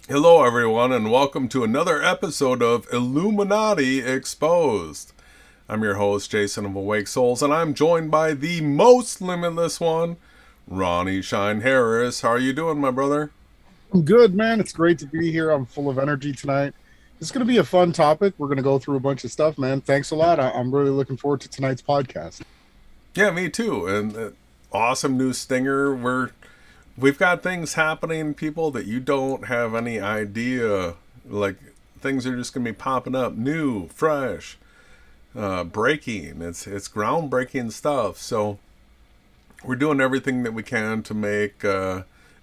Hello, everyone, and welcome to another episode of Illuminati Exposed. I'm your host, Jason of Awake Souls, and I'm joined by the most limitless one, Ronnie Shine Harris. How are you doing, my brother? I'm good, man. It's great to be here. I'm full of energy tonight. It's going to be a fun topic. We're going to go through a bunch of stuff, man. Thanks a lot. I'm really looking forward to tonight's podcast. Yeah, me too. And awesome new stinger. We've got things happening, people, that you don't have any idea. Like things are just gonna be popping up, new, fresh, breaking. It's groundbreaking stuff. So we're doing everything that we can to make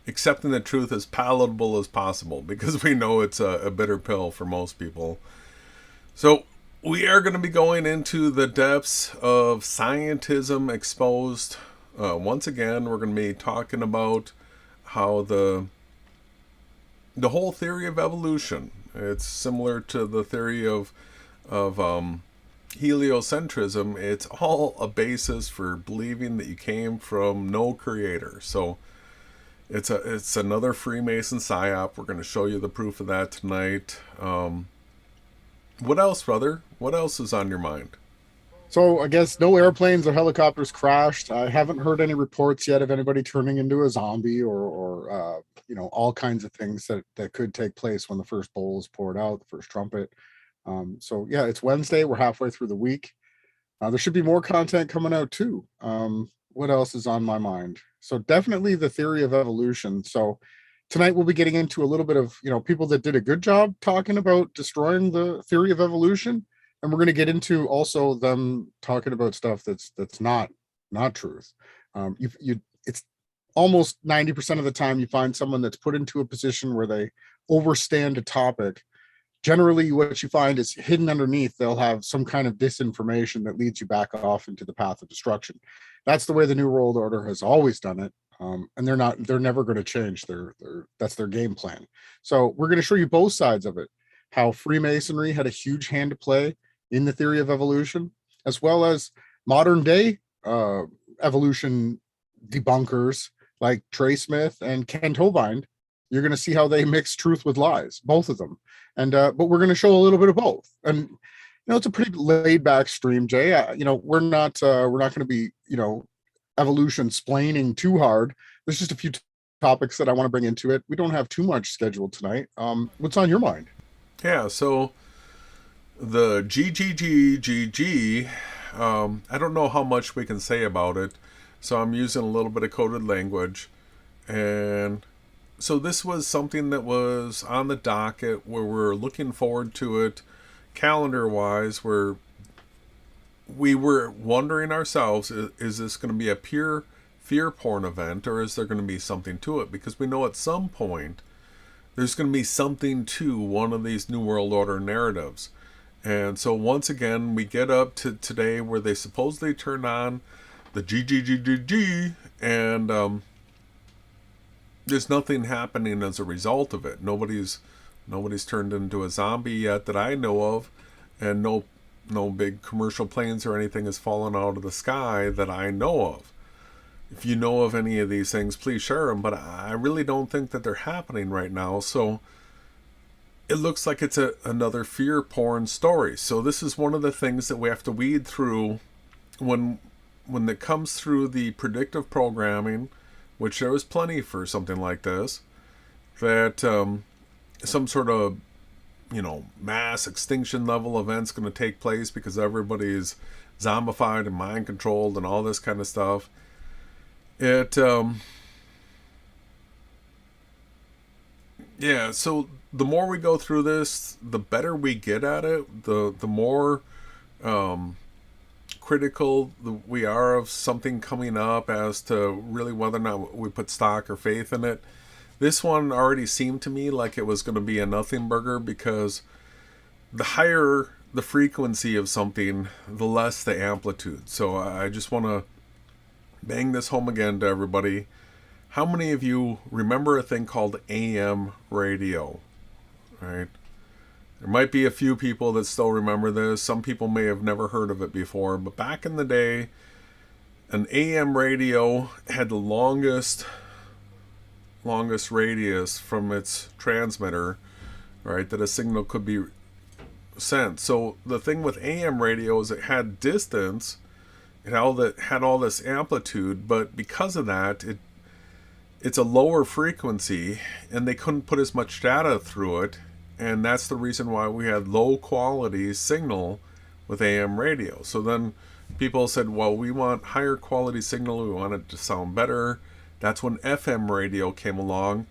accepting the truth as palatable as possible because we know it's a bitter pill for most people. So we are going to be going into the depths of scientism exposed. Once again, we're going to be talking about how the whole theory of evolution. It's similar to the theory of heliocentrism. It's all a basis for believing that you came from no creator. So it's another Freemason psyop. We're going to show you the proof of that tonight. What else, brother? What else is on your mind? So I guess no airplanes or helicopters crashed. I haven't heard any reports yet of anybody turning into a zombie or all kinds of things that could take place when the first bowl is poured out, the first trumpet. So yeah, it's Wednesday. We're halfway through the week. There should be more content coming out too. What else is on my mind? So definitely the theory of evolution. So tonight we'll be getting into a little bit of people that did a good job talking about destroying the theory of evolution, and we're going to get into also them talking about stuff that's not truth. You it's almost 90% of the time you find someone that's put into a position where they overstand a topic. Generally what you find is hidden underneath they'll have some kind of disinformation that leads you back off into the path of destruction. That's the way the new world order has always done it. And they're never going to change their that's their game plan. So we're going to show you both sides of it, how Freemasonry had a huge hand to play in the theory of evolution, as well as modern day evolution debunkers like Trey Smith and Ken Hovind. You're going to see how they mix truth with lies, both of them. And but we're going to show a little bit of both. And it's a pretty laid back stream, Jay. We're not going to be evolution splaining too hard. There's just a few topics that I want to bring into it. We don't have too much scheduled tonight. What's on your mind? Yeah, so the GGGGG, I don't know how much we can say about it, so I'm using a little bit of coded language. And so this was something that was on the docket where we're looking forward to it calendar wise, where we were wondering ourselves, is this going to be a pure fear porn event or is there going to be something to it? Because we know at some point there's going to be something to one of these New World Order narratives. And so once again, we get up to today where they supposedly turn on the GGGGG, and there's nothing happening as a result of it. Nobody's turned into a zombie yet that I know of, and no big commercial planes or anything has fallen out of the sky that I know of. If you know of any of these things, please share them, but I really don't think that they're happening right now. So it looks like it's another fear porn story. So this is one of the things that we have to weed through when it comes through the predictive programming, which there was plenty for something like this, that some sort of mass extinction level event's going to take place because everybody's zombified and mind controlled and all this kind of stuff. It yeah, so the more we go through this, the better we get at it, the more critical we are of something coming up as to really whether or not we put stock or faith in it. This one already seemed to me like it was going to be a nothing burger because the higher the frequency of something, the less the amplitude. So I just want to bang this home again to everybody. How many of you remember a thing called AM radio? Right? There might be a few people that still remember this. Some people may have never heard of it before, but back in the day, an AM radio had the longest longest radius from its transmitter, right, that a signal could be sent. So the thing with AM radio is it had distance, it had all this amplitude, but because of that, it's a lower frequency, and they couldn't put as much data through it, and that's the reason why we had low quality signal with AM radio. So then people said, well, we want higher quality signal, we want it to sound better. That's when FM radio came along,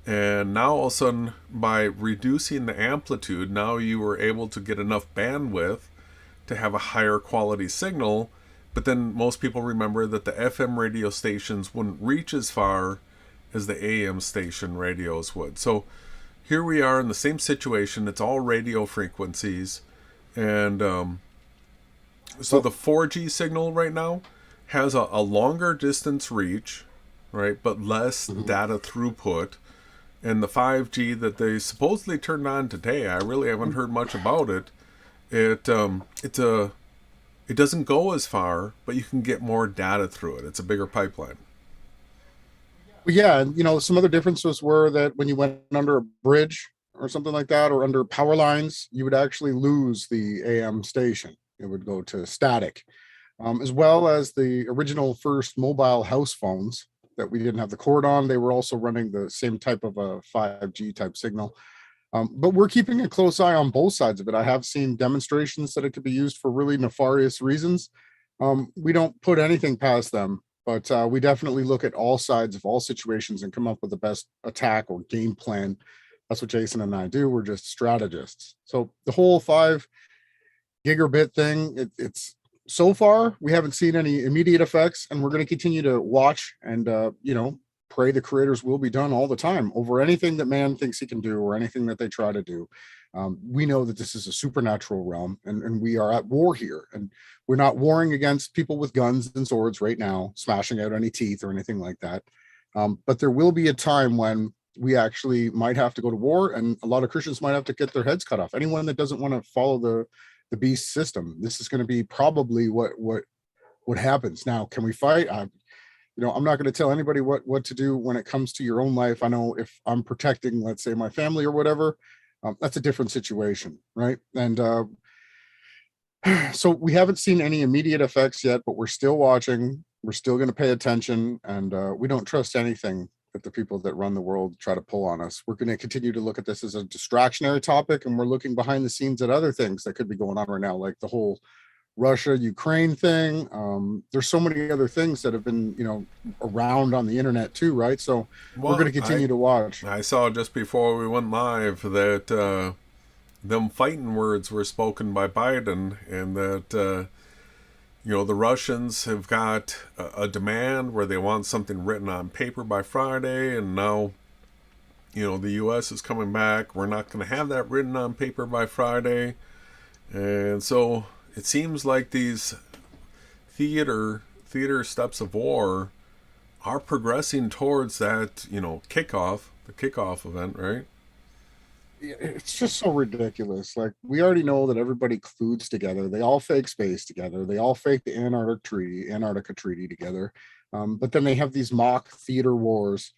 and now all of a sudden, by reducing the amplitude, now you were able to get enough bandwidth to have a higher quality signal. But then most people remember that the FM radio stations wouldn't reach as far as the AM station radios would. So here we are in the same situation. It's all radio frequencies. And so the 4G signal right now has a longer distance reach, right, but less data throughput. And the 5G that they supposedly turned on today, I really haven't heard much about it. It doesn't go as far, but you can get more data through it. It's a bigger pipeline. Yeah, and some other differences were that when you went under a bridge or something like that, or under power lines, you would actually lose the AM station. It would go to static, as well as the original first mobile house phones that we didn't have the cord on. They were also running the same type of a 5G type signal. But we're keeping a close eye on both sides of it. I have seen demonstrations that it could be used for really nefarious reasons. We don't put anything past them, but we definitely look at all sides of all situations and come up with the best attack or game plan. That's what Jason and I do. We're just strategists. So the whole 5 gigabit thing, it's so far we haven't seen any immediate effects, and we're going to continue to watch and pray the creator's will be done all the time over anything that man thinks he can do or anything that they try to do. We know that this is a supernatural realm, and we are at war here, and we're not warring against people with guns and swords right now, smashing out any teeth or anything like that. But there will be a time when we actually might have to go to war, and a lot of Christians might have to get their heads cut off. Anyone that doesn't want to follow the beast system, this is going to be probably what happens. Now, can we fight? I'm not going to tell anybody what to do when it comes to your own life. I know if I'm protecting, let's say, my family or whatever, that's a different situation, right? And so we haven't seen any immediate effects yet, but we're still watching. We're still going to pay attention, and we don't trust anything that the people that run the world try to pull on us. We're going to continue to look at this as a distractionary topic, and we're looking behind the scenes at other things that could be going on right now, like the whole Russia-Ukraine thing. There's so many other things that have been, around on the internet too, right? So we're going to continue to watch. I saw just before we went live that them fighting words were spoken by Biden, and that the Russians have got a demand where they want something written on paper by Friday, and now the U.S. is coming back. We're not going to have that written on paper by Friday, and so it seems like these theater steps of war are progressing towards that, the kickoff event, right? It's just so ridiculous. Like, we already know that everybody colludes together. They all fake space together. They all fake the Antarctica Treaty together. But then they have these mock theater wars.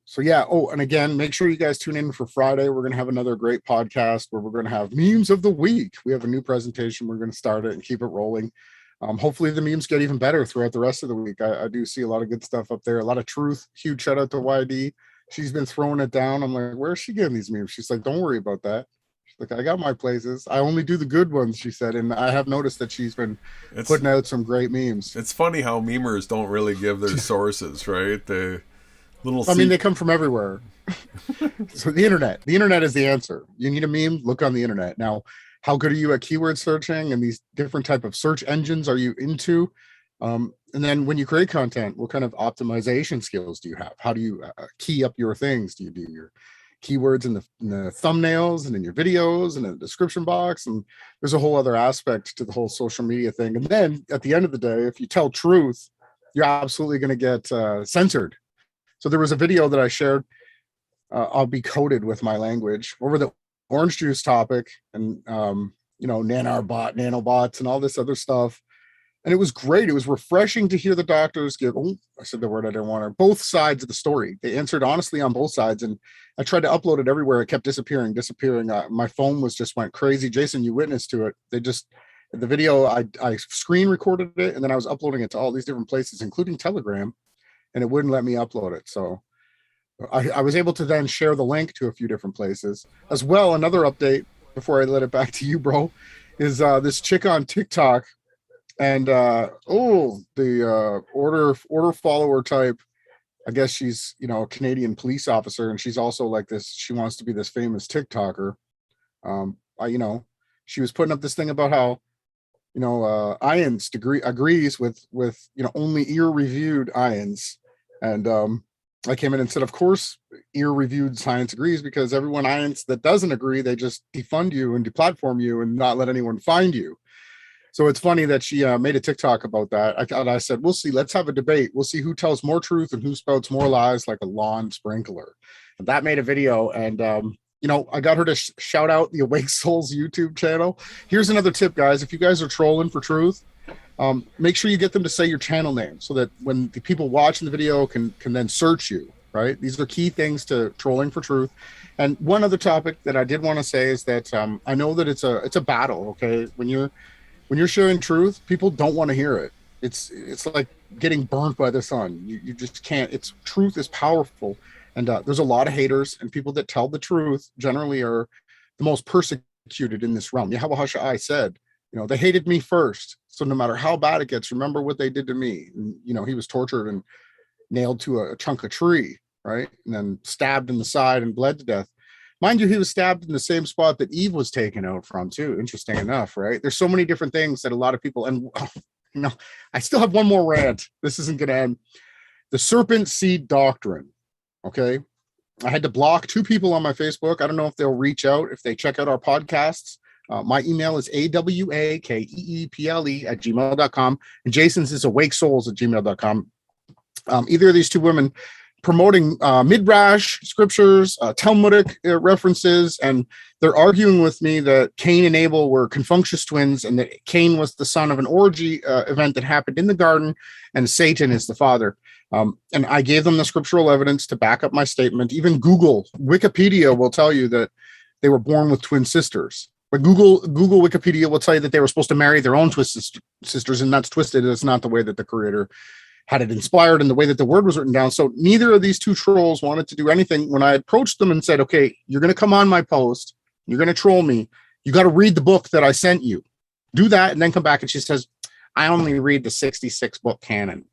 So yeah. Oh, and again, make sure you guys tune in for Friday. We're going to have another great podcast where we're going to have memes of the week. We have a new presentation. We're going to start it and keep it rolling. Hopefully the memes get even better throughout the rest of the week. I do see a lot of good stuff up there, a lot of truth. Huge shout out to YD. She's been throwing it down. I'm like, where's she getting these memes? She's like, don't worry about that. She's like, I got my places. I only do the good ones, she said. And I have noticed that she's been putting out some great memes. It's funny how memers don't really give their sources, right? They come from everywhere. So the internet is the answer. You need a meme, look on the internet. Now, how good are you at keyword searching and these different type of search engines are you into? And then when you create content, what kind of optimization skills do you have? How do you key up your things? Do you do your keywords in the thumbnails and in your videos and in the description box? And there's a whole other aspect to the whole social media thing. And then at the end of the day, if you tell truth, you're absolutely going to get censored. So there was a video that I shared. I'll be coded with my language over the orange juice topic and, nanobots and all this other stuff. And it was great. It was refreshing to hear the doctors give, oh, I said the word I didn't want to, both sides of the story. They answered honestly on both sides. And I tried to upload it everywhere. It kept disappearing. My phone went crazy. Jason, you witnessed to it. The video, I screen recorded it, and then I was uploading it to all these different places, including Telegram, and it wouldn't let me upload it. So I was able to then share the link to a few different places as well. Another update before I let it back to you, bro, is this chick on TikTok. And the order follower type, I guess she's, a Canadian police officer, and she's also like this, she wants to be this famous TikToker. She was putting up this thing about how, IANS agrees with only ear-reviewed IANS. And I came in and said, of course, ear-reviewed science agrees, because everyone IANS that doesn't agree, they just defund you and deplatform you and not let anyone find you. So it's funny that she made a TikTok about that. I said, we'll see. Let's have a debate. We'll see who tells more truth and who spouts more lies like a lawn sprinkler. And that made a video. And, I got her to shout out the Awake Souls YouTube channel. Here's another tip, guys. If you guys are trolling for truth, make sure you get them to say your channel name so that when the people watching the video can then search you, right? These are key things to trolling for truth. And one other topic that I did want to say is that I know that it's a battle, okay? When you're sharing truth, people don't want to hear it. It's like getting burnt by the sun. You just can't. Truth is powerful, and there's a lot of haters, and people that tell the truth generally are the most persecuted in this realm. Yahawahashai said, they hated me first, so no matter how bad it gets, remember what they did to me. And, he was tortured and nailed to a chunk of tree, right, and then stabbed in the side and bled to death. Mind you, he was stabbed in the same spot that Eve was taken out from, too. Interesting enough, right? There's so many different things that a lot of people, and I still have one more rant. This isn't going to end. The serpent seed doctrine, okay? I had to block 2 people on my Facebook. I don't know if they'll reach out if they check out our podcasts. My email is awakeeple@gmail.com, and Jason's is awakesouls@gmail.com. Either of these 2 women promoting midrash scriptures, Talmudic references, and they're arguing with me that Cain and Abel were confunctious twins, and that Cain was the son of an orgy event that happened in the garden, and Satan is the father. And I gave them the scriptural evidence to back up my statement. Even Wikipedia will tell you that they were born with twin sisters. But Google Wikipedia will tell you that they were supposed to marry their own twisted sisters, and that's twisted. It's not the way that the Creator had it inspired and the way that the word was written down. So neither of these 2 trolls wanted to do anything. When I approached them and said, okay, you're going to come on my post, you're going to troll me, you got to read the book that I sent you. Do that and then come back. And she says, I only read the 66 book canon.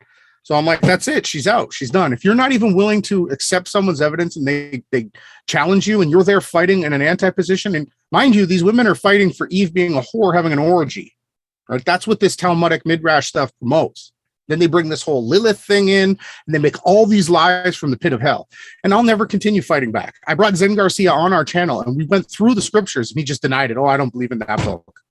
So I'm like, that's it. She's out. She's done. If you're not even willing to accept someone's evidence and they challenge you and you're there fighting in an anti-position, and mind you, these women are fighting for Eve being a whore, having an orgy, right? That's what this Talmudic midrash stuff promotes. Then they bring this whole Lilith thing in, and they make all these lies from the pit of hell. And I'll never continue fighting back. I brought Zen Garcia on our channel, and we went through the scriptures, and he just denied it. Oh, I don't believe in that book.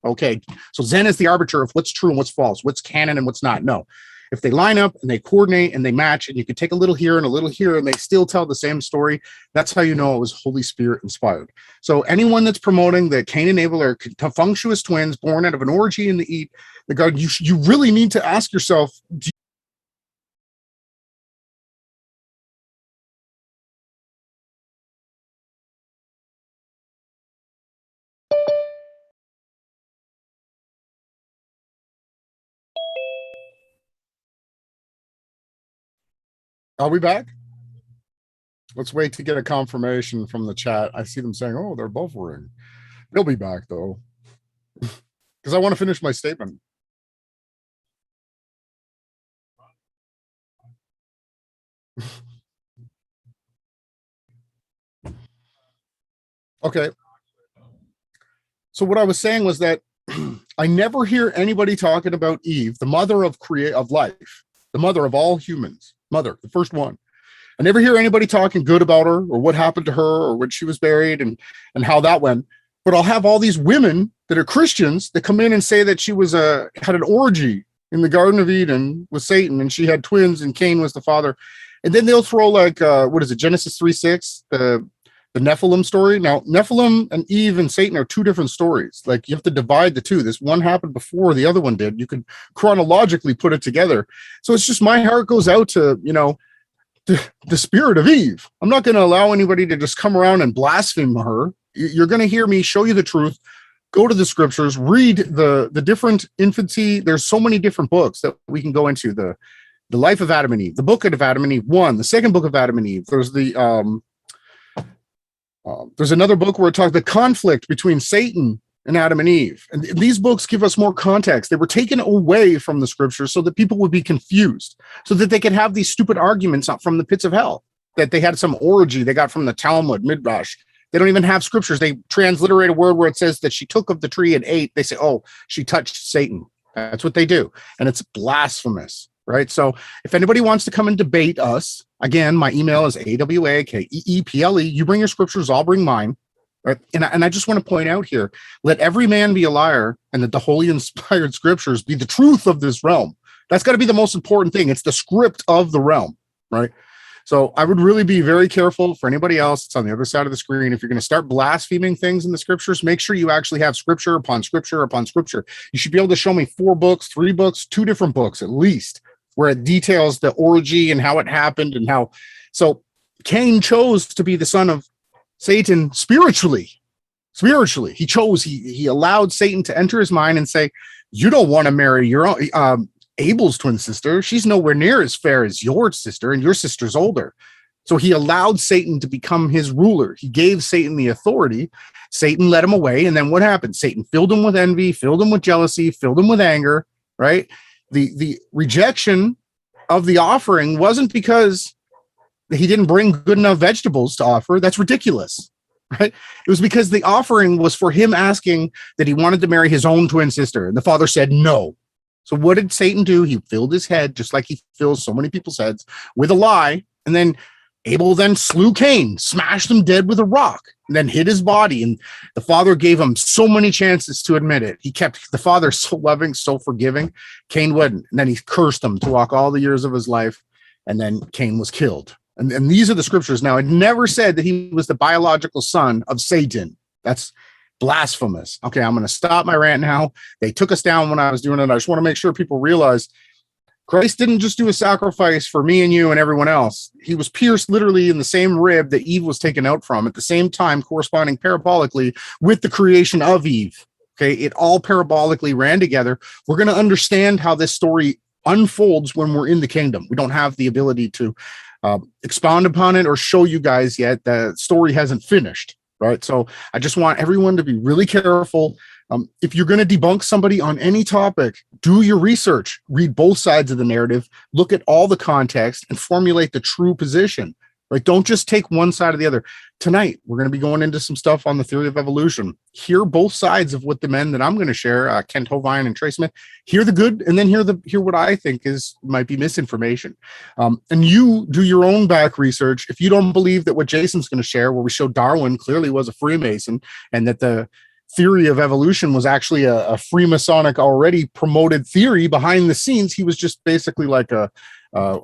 Okay, so Zen is the arbiter of what's true and what's false, what's canon and what's not. No. If they line up and they coordinate and they match, and you can take a little here and a little here, and they still tell the same story, that's how you know it was Holy Spirit inspired. So anyone that's promoting that Cain and Abel are confunctious twins born out of an orgy in the eat, the God, you really need to ask yourself, are we back? Let's wait to get a confirmation from the chat. I see them saying, oh, they're buffering. They'll be back, though, because I want to finish my statement. Okay. So what I was saying was that I never hear anybody talking about Eve, the mother of life, the mother of all humans, the first one. I never hear anybody talking good about her or what happened to her or when she was buried and how that went. But I'll have all these women that are Christians that come in and say that she was had an orgy in the Garden of Eden with Satan, and she had twins and Cain was the father. And then they'll throw like, what is it, Genesis 3:6, the Nephilim story. Now, Nephilim and Eve and Satan are two different stories. Like, you have to divide the two. This one happened before the other one did. You could chronologically put it together. So it's just, my heart goes out to, the spirit of Eve. I'm not going to allow anybody to just come around and blaspheme her. You're going to hear me show you the truth. Go to the scriptures, read the different infancy. There's so many different books that we can go into. The life of Adam and Eve, the book of Adam and Eve 1, the second book of Adam and Eve. There's there's another book where it talks the conflict between Satan and Adam and Eve. And these books give us more context. They were taken away from the scriptures so that people would be confused, so that they could have these stupid arguments from the pits of hell, that they had some orgy they got from the Talmud, Midrash. They don't even have scriptures. They transliterate a word where it says that she took of the tree and ate. They say, oh, she touched Satan. That's what they do. And it's blasphemous, right? So if anybody wants to come and debate us, again, my email is awakeeeple. You bring your scriptures, I'll bring mine. Right? And I just want to point out here, let every man be a liar, and that the holy inspired scriptures be the truth of this realm. That's got to be the most important thing. It's the script of the realm, right? So I would really be very careful for anybody else. It's on the other side of the screen. If you're going to start blaspheming things in the scriptures, make sure you actually have scripture upon scripture upon scripture. You should be able to show me 4 books, 3 books, 2 different books at least, where it details the orgy and how it happened and how. So Cain chose to be the son of Satan spiritually. He chose, he allowed Satan to enter his mind and say, you don't want to marry your own, Abel's twin sister. She's nowhere near as fair as your sister, and your sister's older. So he allowed Satan to become his ruler. He gave Satan the authority. Satan led him away. And then what happened? Satan filled him with envy, filled him with jealousy, filled him with anger, right? The rejection of the offering wasn't because he didn't bring good enough vegetables to offer. That's ridiculous, right? It was because the offering was for him asking that he wanted to marry his own twin sister. And the father said no. So what did Satan do? He filled his head, just like he fills so many people's heads, with a lie. And then Abel then slew Cain, smashed him dead with a rock, and then hid his body. And the father gave him so many chances to admit it. He kept the father so loving, so forgiving. Cain wouldn't. And then he cursed him to walk all the years of his life. And then Cain was killed. And these are the scriptures. Now, it never said that he was the biological son of Satan. That's blasphemous. Okay, I'm going to stop my rant now. They took us down when I was doing it. I just want to make sure people realize Christ didn't just do a sacrifice for me and you and everyone else. He was pierced literally in the same rib that Eve was taken out from, at the same time corresponding parabolically with the creation of Eve. Okay, it all parabolically ran together. We're going to understand how this story unfolds when we're in the kingdom. We don't have the ability to expound upon it or show you guys yet. The story hasn't finished. Right. So I just want everyone to be really careful. If you're going to debunk somebody on any topic, do your research, read both sides of the narrative, look at all the context, and formulate the true position. Right. Don't just take one side or the other. Tonight, we're going to be going into some stuff on the theory of evolution. Hear both sides of what the men that I'm going to share, Kent Hovind and Trey Smith, hear the good, and then hear what I think might be misinformation. And you do your own back research. If you don't believe that what Jason's going to share, where we show Darwin clearly was a Freemason, and that the theory of evolution was actually a Freemasonic already promoted theory behind the scenes, he was just basically like a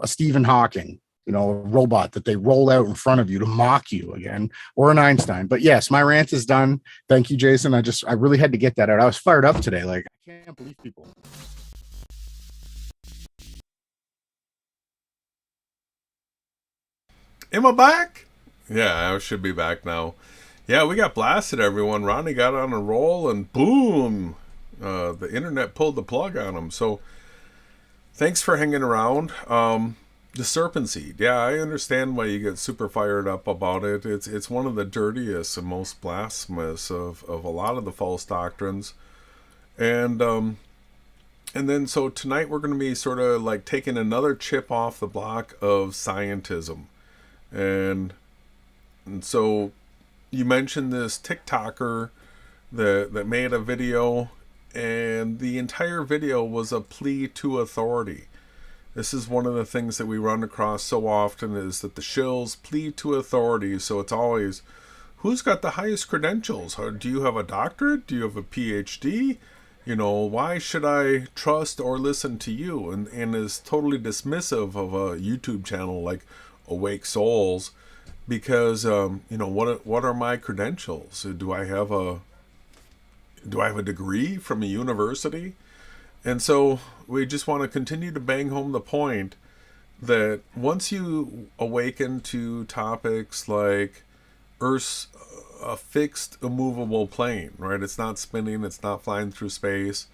Stephen Hawking. A robot that they roll out in front of you to mock you again, or an Einstein. But yes, my rant is done. Thank you, Jason. I really had to get that out. I was fired up today. Like, I can't believe people. Am I back? Yeah, I should be back now. Yeah, we got blasted, everyone. Ronnie got on a roll, and boom, the internet pulled the plug on him. So thanks for hanging around. The serpent seed. Yeah, I understand why you get super fired up about it. It's one of the dirtiest and most blasphemous of a lot of the false doctrines. And then so tonight we're going to be sort of like taking another chip off the block of scientism. And so you mentioned this TikToker that made a video, and the entire video was a plea to authority. This is one of the things that we run across so often, is that the shills plead to authority. So it's always, who's got the highest credentials? Do you have a doctorate? Do you have a PhD? Why should I trust or listen to you? And is totally dismissive of a YouTube channel like Awake Souls. because what are my credentials? Do I have a degree from a university? And so we just want to continue to bang home the point that once you awaken to topics like Earth's a fixed, immovable plane, right? It's not spinning, it's not flying through space.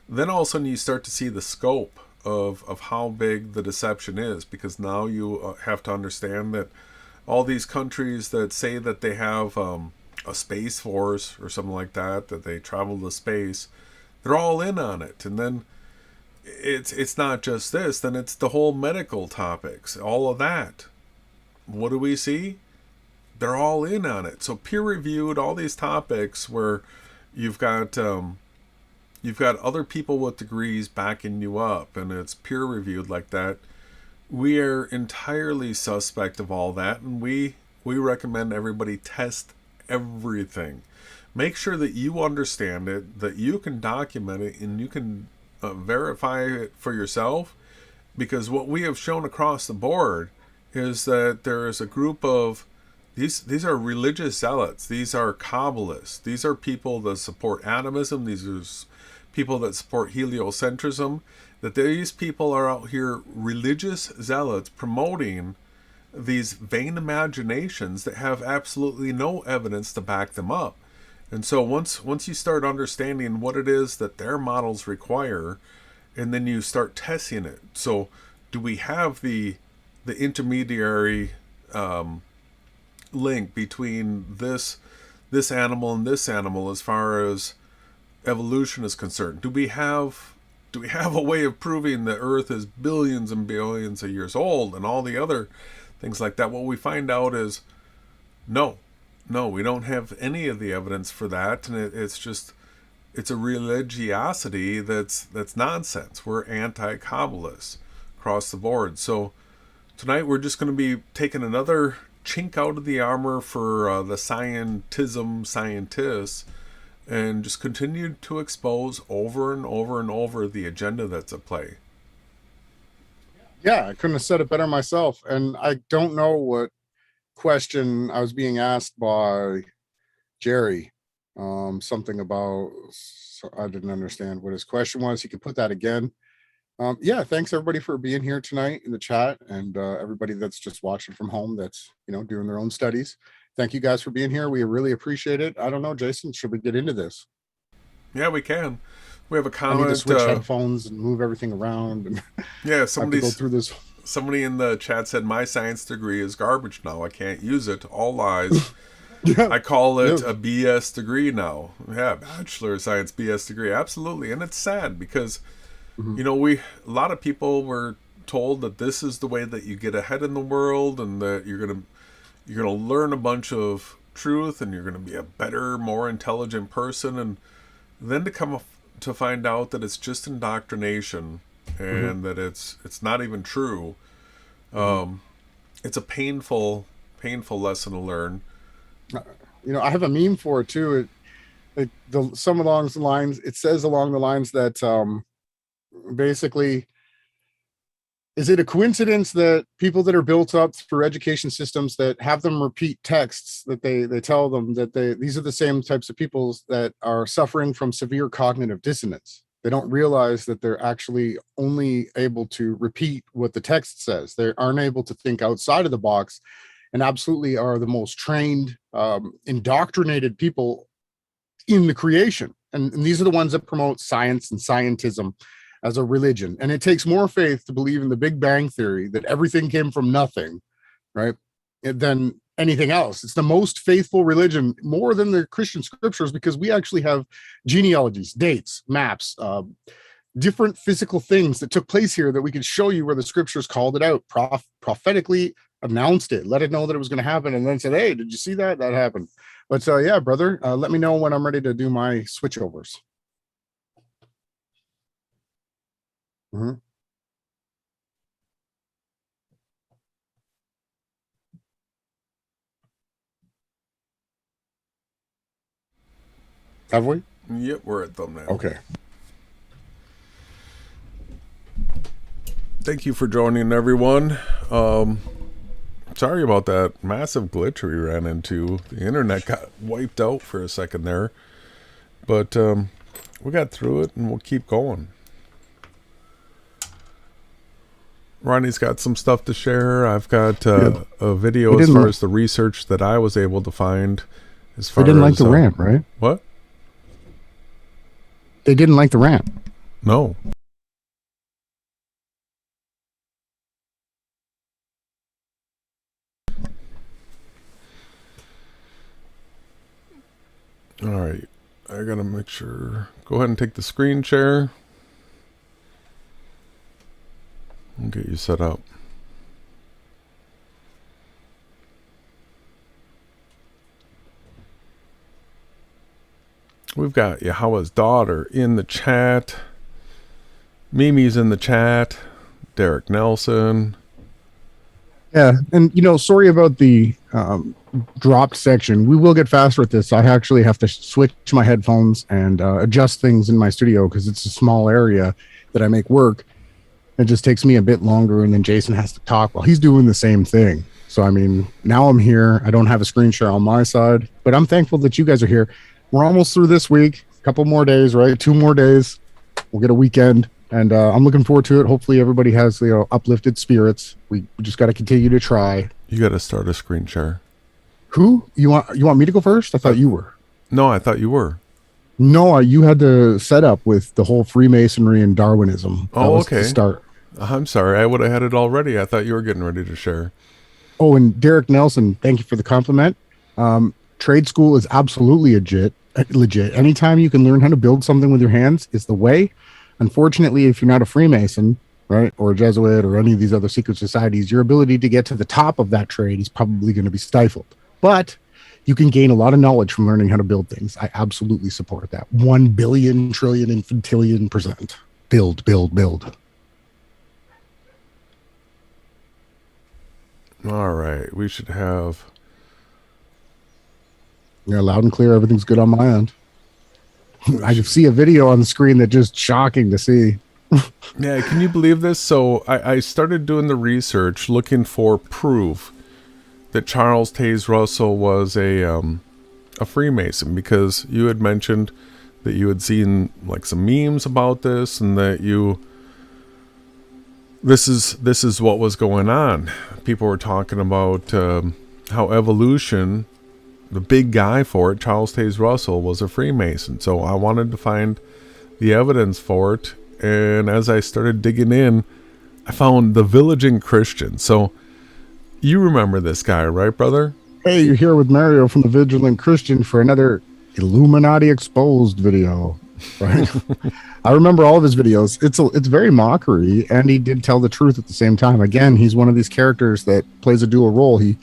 Then all of a sudden you start to see the scope of how big the deception is, because now you have to understand that all these countries that say that they have a space force or something like that they travel to space, they're all in on it. And then it's not just this, then it's the whole medical topics, all of that. What do we see? They're all in on it. So peer-reviewed, all these topics where you've got other people with degrees backing you up, and it's peer-reviewed like that. We are entirely suspect of all that, and we recommend everybody test everything. Make sure that you understand it, that you can document it, and you can verify it for yourself, because what we have shown across the board is that there is a group of these are religious zealots, these are Kabbalists, these are people that support atomism, these are people that support heliocentrism, that these people are out here, religious zealots, promoting these vain imaginations that have absolutely no evidence to back them up. And so once you start understanding what it is that their models require, and then you start testing it. So do we have the intermediary link between this animal and this animal as far as evolution is concerned? Do we have a way of proving that Earth is billions and billions of years old and all the other things like that? What we find out is no, we don't have any of the evidence for that, and it's a religiosity that's nonsense. We're anti-Kabbalists across the board. So tonight we're just going to be taking another chink out of the armor for the scientism scientists, and just continue to expose over and over and over the agenda that's at play. Yeah, I couldn't have said it better myself. And I don't know what question I was being asked by Jerry. Something about, so I didn't understand what his question was. He could put that again. Yeah, thanks everybody for being here tonight in the chat, and everybody that's just watching from home that's doing their own studies. Thank you guys for being here. We really appreciate it. I don't know, Jason, should we get into this? Yeah, we can. We have a comment. I need to switch headphones and move everything around. And yeah, go through this. Somebody in the chat said my science degree is garbage now. I can't use it. All lies. Yeah. I call it a BS degree now. Yeah, Bachelor of Science BS degree. Absolutely. And it's sad because, a lot of people were told that this is the way that you get ahead in the world, and that you're gonna learn a bunch of truth, and you're gonna be a better, more intelligent person, and then to find out that it's just indoctrination, and that it's not even true. It's a painful lesson to learn. I have a meme for it too. It says along the lines that basically, is it a coincidence that people that are built up through education systems that have them repeat texts that they tell them that these are the same types of people that are suffering from severe cognitive dissonance? They don't realize that they're actually only able to repeat what the text says. They aren't able to think outside of the box, and absolutely are the most trained, indoctrinated people in the creation. And these are the ones that promote science and scientism as a religion. And it takes more faith to believe in the Big Bang Theory, that everything came from nothing, right, than anything else. It's the most faithful religion, more than the Christian scriptures, because we actually have genealogies, dates, maps, different physical things that took place here that we could show you where the scriptures called it out, prophetically announced it, let it know that it was going to happen, and then said, hey, did you see that? That happened. But yeah, brother, let me know when I'm ready to do my switchovers. Have we? Yep, we're at thumbnail. Okay. Thank you for joining, everyone. Sorry about that massive glitch we ran into. The internet got wiped out for a second there. But we got through it, and we'll keep going. Ronnie's got some stuff to share. I've got a video as far as the research that I was able to find. As far they didn't like the rant, right? What? They didn't like the rant. No. All right. I gotta make sure. Go ahead and take the screen share. I'll get you set up. We've got Yahweh's daughter in the chat. Mimi's in the chat. Derek Nelson. Yeah, and sorry about the dropped section. We will get faster at this. I actually have to switch my headphones and adjust things in my studio because it's a small area that I make work. It just takes me a bit longer, and then Jason has to talk while he's doing the same thing. So, I mean, now I'm here. I don't have a screen share on my side, but I'm thankful that you guys are here. We're almost through this week. A couple more days, right? 2 more days. We'll get a weekend, and I'm looking forward to it. Hopefully everybody has uplifted spirits. We just got to continue to try. You got to start a screen share. Who? You want me to go first? I thought you were. No, I thought you were. No, you had to set up with the whole Freemasonry and Darwinism. Oh, okay. The start. I'm sorry. I would have had it already. I thought you were getting ready to share. Oh, and Derek Nelson, thank you for the compliment. Trade school is absolutely legit. Anytime you can learn how to build something with your hands is the way. Unfortunately, if you're not a Freemason, right, or a Jesuit or any of these other secret societies, your ability to get to the top of that trade is probably going to be stifled. But you can gain a lot of knowledge from learning how to build things. I absolutely support that. 1 billion, trillion, infantillion %. Build. All right. We should have... Yeah, loud and clear. Everything's good on my end. I can see a video on the screen that's just shocking to see. Yeah, can you believe this? So I started doing the research looking for proof that Charles Taze Russell was a Freemason, because you had mentioned that you had seen like some memes about this, and that this is what was going on. People were talking about how evolution, the big guy for it, Charles Taze Russell, was a Freemason. So I wanted to find the evidence for it, and as I started digging in, I found the Vigilant Christian. So you remember this guy, right, brother? Hey, you're here with Mario from the Vigilant Christian for another Illuminati Exposed video, right? I remember all of his videos. It's very mockery, and he did tell the truth at the same time. Again, he's one of these characters that plays a dual role. He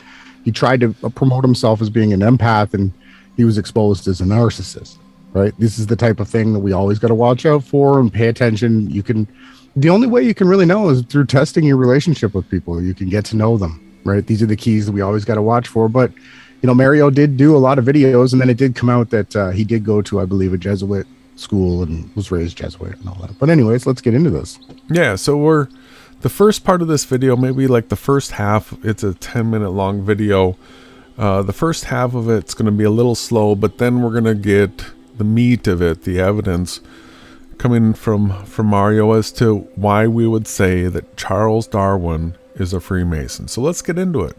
tried to promote himself as being an empath, and he was exposed as a narcissist, right? This is the type of thing that we always got to watch out for and pay attention. The only way you can really know is through testing your relationship with people. You can get to know them. Right, these are the keys that we always got to watch for. But Mario did do a lot of videos, and then it did come out that he did go to, I believe, a Jesuit school and was raised Jesuit and all that. But anyways, let's get into this. Yeah, so the first part of this video, maybe like the first half, it's a 10-minute long video. The first half of it's going to be a little slow, but then we're going to get the meat of it, the evidence coming from Mario as to why we would say that Charles Darwin is a Freemason. So let's get into it.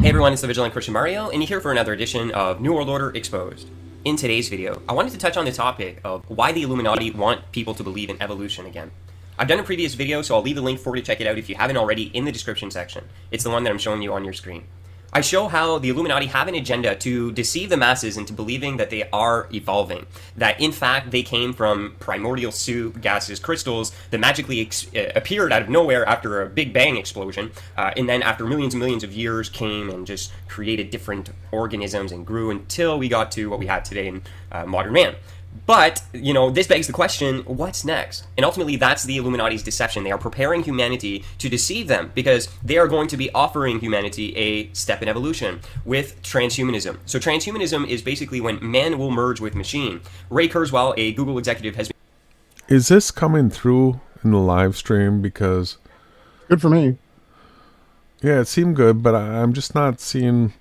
Hey everyone, it's the Vigilant Christian Mario, and you're here for another edition of New World Order Exposed. In today's video, I wanted to touch on the topic of why the Illuminati want people to believe in evolution again. I've done a previous video, so I'll leave the link for you to check it out if you haven't already in the description section. It's the one that I'm showing you on your screen. I show how the Illuminati have an agenda to deceive the masses into believing that they are evolving, that in fact they came from primordial soup, gaseous crystals that magically appeared out of nowhere after a Big Bang explosion, and then after millions and millions of years came and just created different organisms and grew until we got to what we have today in modern man. But, this begs the question, what's next? And ultimately, that's the Illuminati's deception. They are preparing humanity to deceive them because they are going to be offering humanity a step in evolution with transhumanism. So transhumanism is basically when man will merge with machine. Ray Kurzweil, a Google executive, has been... Is this coming through in the live stream because Good for me. yeah, it seemed good, but I'm just not seeing.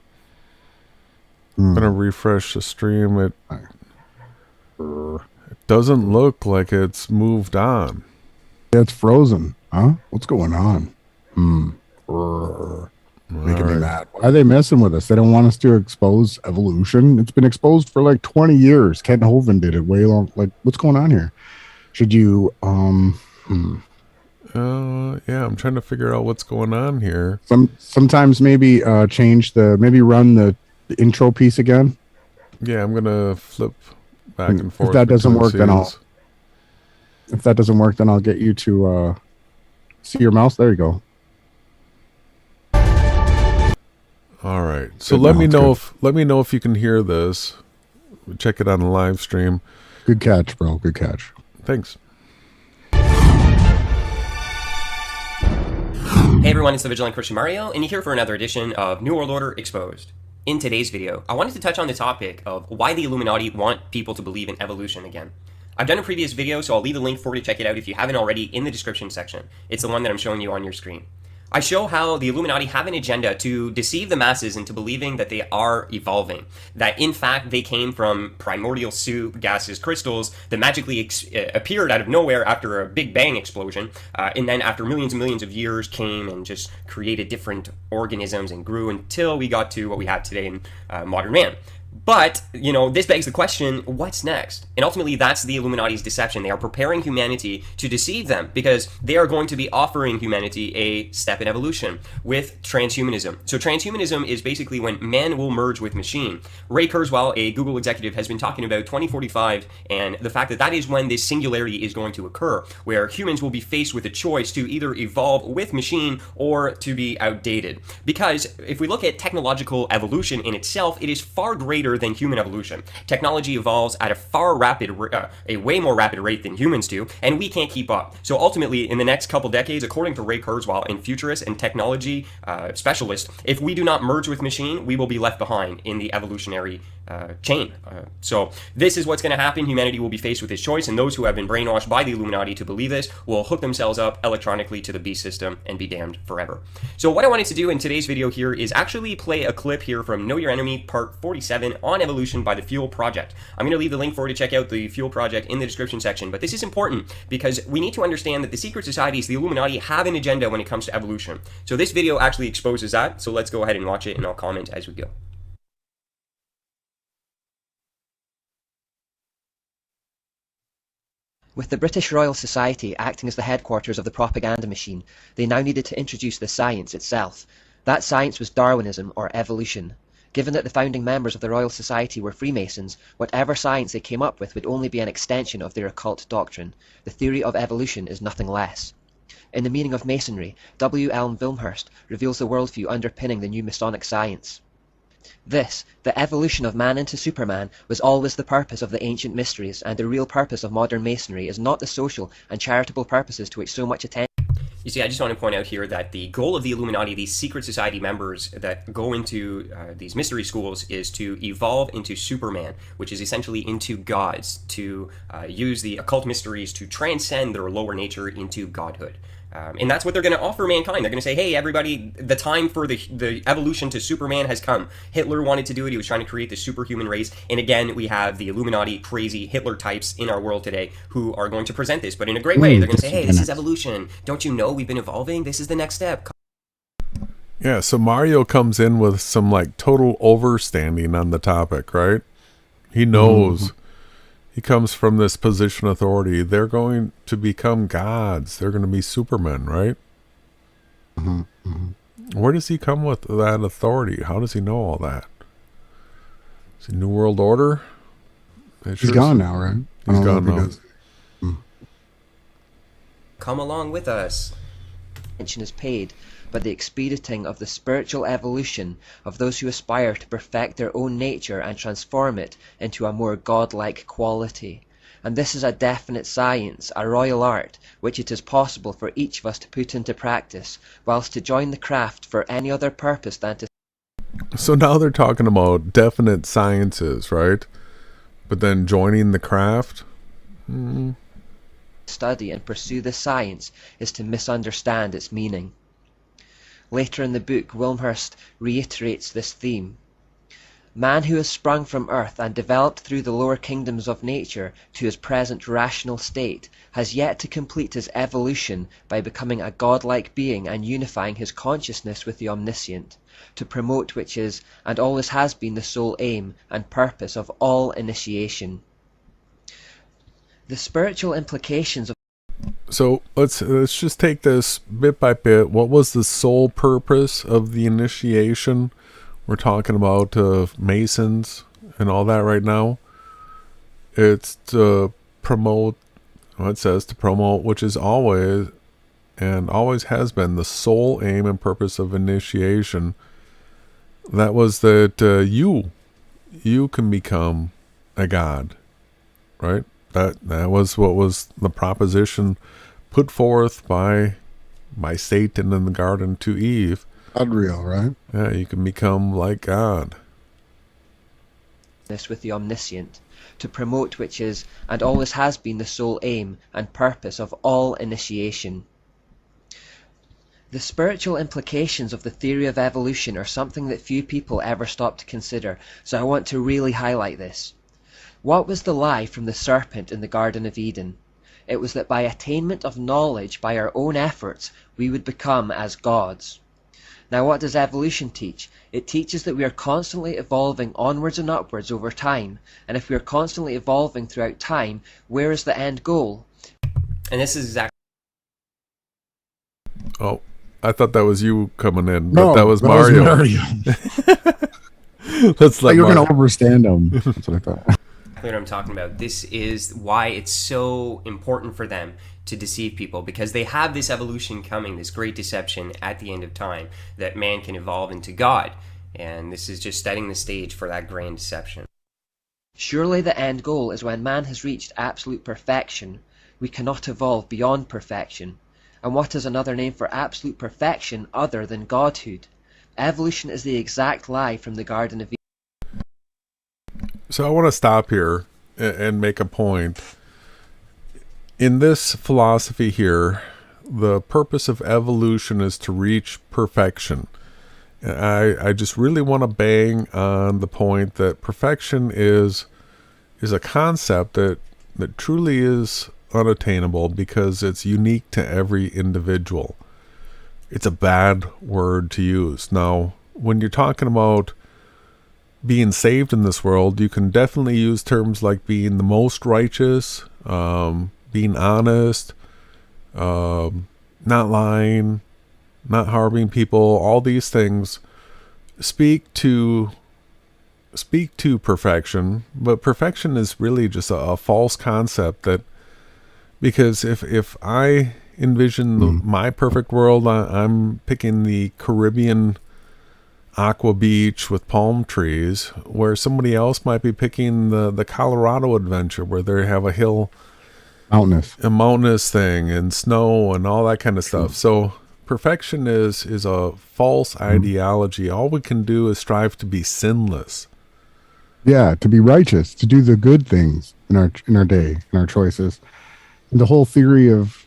I'm gonna refresh the stream. It doesn't look like it's moved on. Yeah, it's frozen. Huh? What's going on? Making me mad. Why are they messing with us? They don't want us to expose evolution. It's been exposed for like 20 years. Ken Hovind did it way long. Like, what's going on here? Should you Yeah, I'm trying to figure out what's going on here. sometimes maybe maybe run the intro piece again? Yeah, I'm gonna flip back and forth. If that doesn't work, then scenes. I'll get you to see your mouse. There you go. All right. So Good, let no, me it's know good. let me know if you can hear this. Check it on the live stream. Good catch, bro. Good catch. Thanks. Hey everyone, it's the Vigilant Christian Mario, and you're here for another edition of New World Order Exposed. In today's video, I wanted to touch on the topic of why the Illuminati want people to believe in evolution again. I've done a previous video, so I'll leave a link for you to check it out if you haven't already in the description section. It's the one that I'm showing you on your screen. I show how the Illuminati have an agenda to deceive the masses into believing that they are evolving, that in fact they came from primordial soup, gaseous crystals that magically appeared out of nowhere after a Big Bang explosion, and then after millions and millions of years came and just created different organisms and grew until we got to what we have today in modern man. But, you know, this begs the question, what's next? And ultimately, that's the Illuminati's deception. They are preparing humanity to deceive them because they are going to be offering humanity a step in evolution with transhumanism. So transhumanism is basically when man will merge with machine. Ray Kurzweil, a Google executive, has been talking about 2045 and the fact that that is when this singularity is going to occur, where humans will be faced with a choice to either evolve with machine or to be outdated. Because if we look at technological evolution in itself, it is far greater than human evolution. Technology evolves at a way more rapid rate than humans do, and we can't keep up. So ultimately, in the next couple decades, according to Ray Kurzweil, and futurists and technology specialists, if we do not merge with machine, we will be left behind in the evolutionary chain. So this is what's going to happen. Humanity will be faced with this choice, and those who have been brainwashed by the Illuminati to believe this will hook themselves up electronically to the beast system and be damned forever. So what I wanted to do in today's video here is actually play a clip here from Know Your Enemy Part 47 on evolution by the Fuel Project. I'm going to leave the link for you to check out the Fuel Project in the description section, but this is important because we need to understand that the secret societies, the Illuminati, have an agenda when it comes to evolution. So this video actually exposes that, so let's go ahead and watch it and I'll comment as we go. With the British Royal Society acting as the headquarters of the propaganda machine, they now needed to introduce the science itself. That science was Darwinism, or evolution. Given that the founding members of the Royal Society were Freemasons, whatever science they came up with would only be an extension of their occult doctrine. The theory of evolution is nothing less. In The Meaning of Masonry, W. Elm Wilmhurst reveals the worldview underpinning the new Masonic science. This, the evolution of man into Superman, was always the purpose of the ancient mysteries, and the real purpose of modern Masonry is not the social and charitable purposes to which so much attention. You see, I just want to point out here that the goal of the Illuminati, these secret society members that go into these mystery schools, is to evolve into Superman, which is essentially into gods, to use the occult mysteries to transcend their lower nature into godhood. And that's what they're going to offer mankind. They're going to say, hey, everybody, the time for the evolution to Superman has come. Hitler wanted to do it. He was trying to create the superhuman race. And again, we have the Illuminati, crazy Hitler types in our world today who are going to present this, but in a great way. They're going to say, hey, this is evolution. Don't you know we've been evolving? This is the next step. Yeah, so Mario comes in with some like total overstanding on the topic, right? He knows. He comes from this position of authority. They're going to become gods. They're going to be supermen, right? Where does he come with that authority? How does he know all that? Is it New World Order? He's gone now, right? He's gone now. Come along with us. Attention is paid, but the expediting of the spiritual evolution of those who aspire to perfect their own nature and transform it into a more godlike quality. And this is a definite science, a royal art, which it is possible for each of us to put into practice, whilst to join the craft for any other purpose than to... So now they're talking about definite sciences, right? But then joining the craft? study and pursue the science is to misunderstand its meaning. Later in the book, Wilmhurst reiterates this theme. Man who has sprung from earth and developed through the lower kingdoms of nature to his present rational state has yet to complete his evolution by becoming a godlike being and unifying his consciousness with the omniscient, to promote which is and always has been the sole aim and purpose of all initiation. The spiritual implications of So let's just take this bit by bit. What was the sole purpose of the initiation? We're talking about Masons and all that right now. It's to promote, well, it says to promote, which is always and always has been the sole aim and purpose of initiation. That was that you can become a god, right? That was what was the proposition put forth by Satan in the garden to Eve. Unreal, right? Yeah, you can become like God. with the omniscient, to promote which is and always has been the sole aim and purpose of all initiation. The spiritual implications of the theory of evolution are something that few people ever stop to consider, so I want to really highlight this. What was the lie from the serpent in the Garden of Eden? It was that by attainment of knowledge, by our own efforts, we would become as gods. Now what does evolution teach? It teaches that we are constantly evolving onwards and upwards over time, and if we are constantly evolving throughout time, where is the end goal? And this is exactly... Oh, I thought that was you coming in, No, but that was that Mario. Let's let You're Mario. going to overstand them. That's what I thought. exactly what I'm talking about. This is why it's so important for them to deceive people, because they have this evolution coming, this great deception at the end of time, that man can evolve into God. And this is just setting the stage for that grand deception. Surely the end goal is when man has reached absolute perfection. We cannot evolve beyond perfection. And what is another name for absolute perfection other than godhood? Evolution is the exact lie from the Garden of Eden. So I want to stop here and make a point. In this philosophy here, the purpose of evolution is to reach perfection. I just really want to bang on the point that perfection is a concept that truly is unattainable because it's unique to every individual. It's a bad word to use. Now, when you're talking about being saved in this world, you can definitely use terms like being the most righteous, being honest, not lying, not harming people. All these things speak to perfection, but perfection is really just a false concept. That because if I envision my perfect world, I'm picking the Caribbean aqua beach with palm trees, where somebody else might be picking the Colorado adventure where they have a mountainous thing and snow and all that kind of stuff. So perfection is a false ideology. All we can do is strive to be sinless. Yeah, to be righteous, to do the good things in our day, in our choices. And the whole theory of,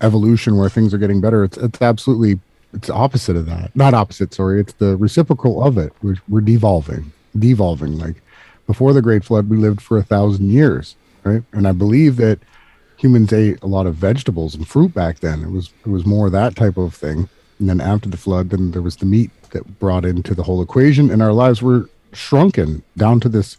evolution where things are getting better, it's absolutely, it's opposite of that. Not opposite, sorry. It's the reciprocal of it. We're devolving. Like before the Great Flood, we lived for 1,000 years, right? And I believe that humans ate a lot of vegetables and fruit back then. It was more that type of thing. And then after the flood, then there was the meat that brought into the whole equation, and our lives were shrunken down to this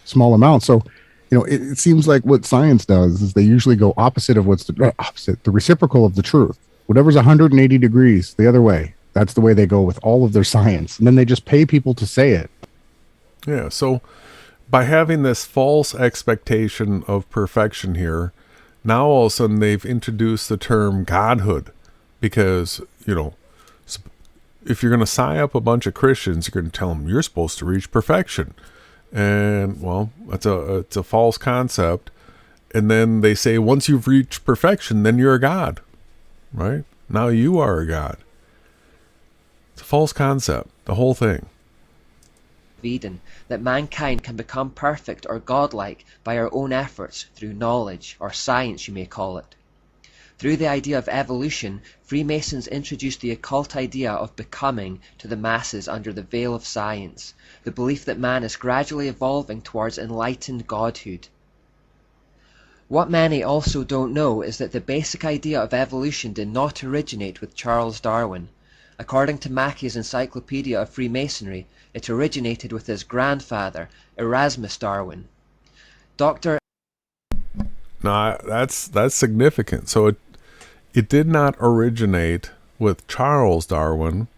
small amount. So, it seems like what science does is they usually go opposite of the reciprocal of the truth. Whatever's 180 degrees the other way, that's the way they go with all of their science. And then they just pay people to say it. Yeah, so by having this false expectation of perfection here, now all of a sudden they've introduced the term godhood, because, if you're going to sign up a bunch of Christians, you're going to tell them you're supposed to reach perfection. And, well, it's a false concept. And then they say once you've reached perfection, then you're a god, right? Now you are a god. It's a false concept, the whole thing. Eden, that mankind can become perfect or godlike by our own efforts through knowledge, or science you may call it. Through the idea of evolution, Freemasons introduced the occult idea of becoming to the masses under the veil of science, the belief that man is gradually evolving towards enlightened godhood. What many also don't know is that the basic idea of evolution did not originate with Charles Darwin. According to Mackey's Encyclopedia of Freemasonry, it originated with his grandfather, Erasmus Darwin. Dr. No, that's significant. So it did not originate with Charles Darwin.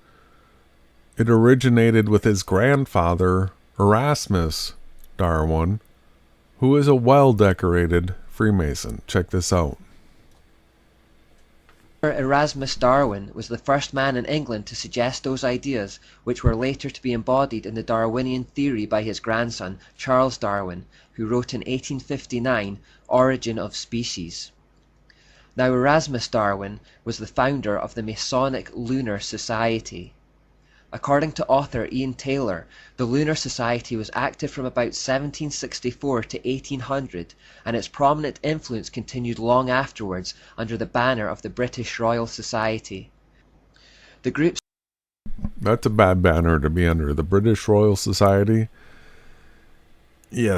It originated with his grandfather, Erasmus Darwin, who is a well-decorated Freemason. Check this out. Erasmus Darwin was the first man in England to suggest those ideas, which were later to be embodied in the Darwinian theory by his grandson, Charles Darwin, who wrote in 1859, Origin of Species. Now, Erasmus Darwin was the founder of the Masonic Lunar Society. According to author Ian Taylor, the Lunar Society was active from about 1764 to 1800, and its prominent influence continued long afterwards under the banner of the British Royal Society. The group's That's a bad banner to be under. The British Royal Society. Yeah,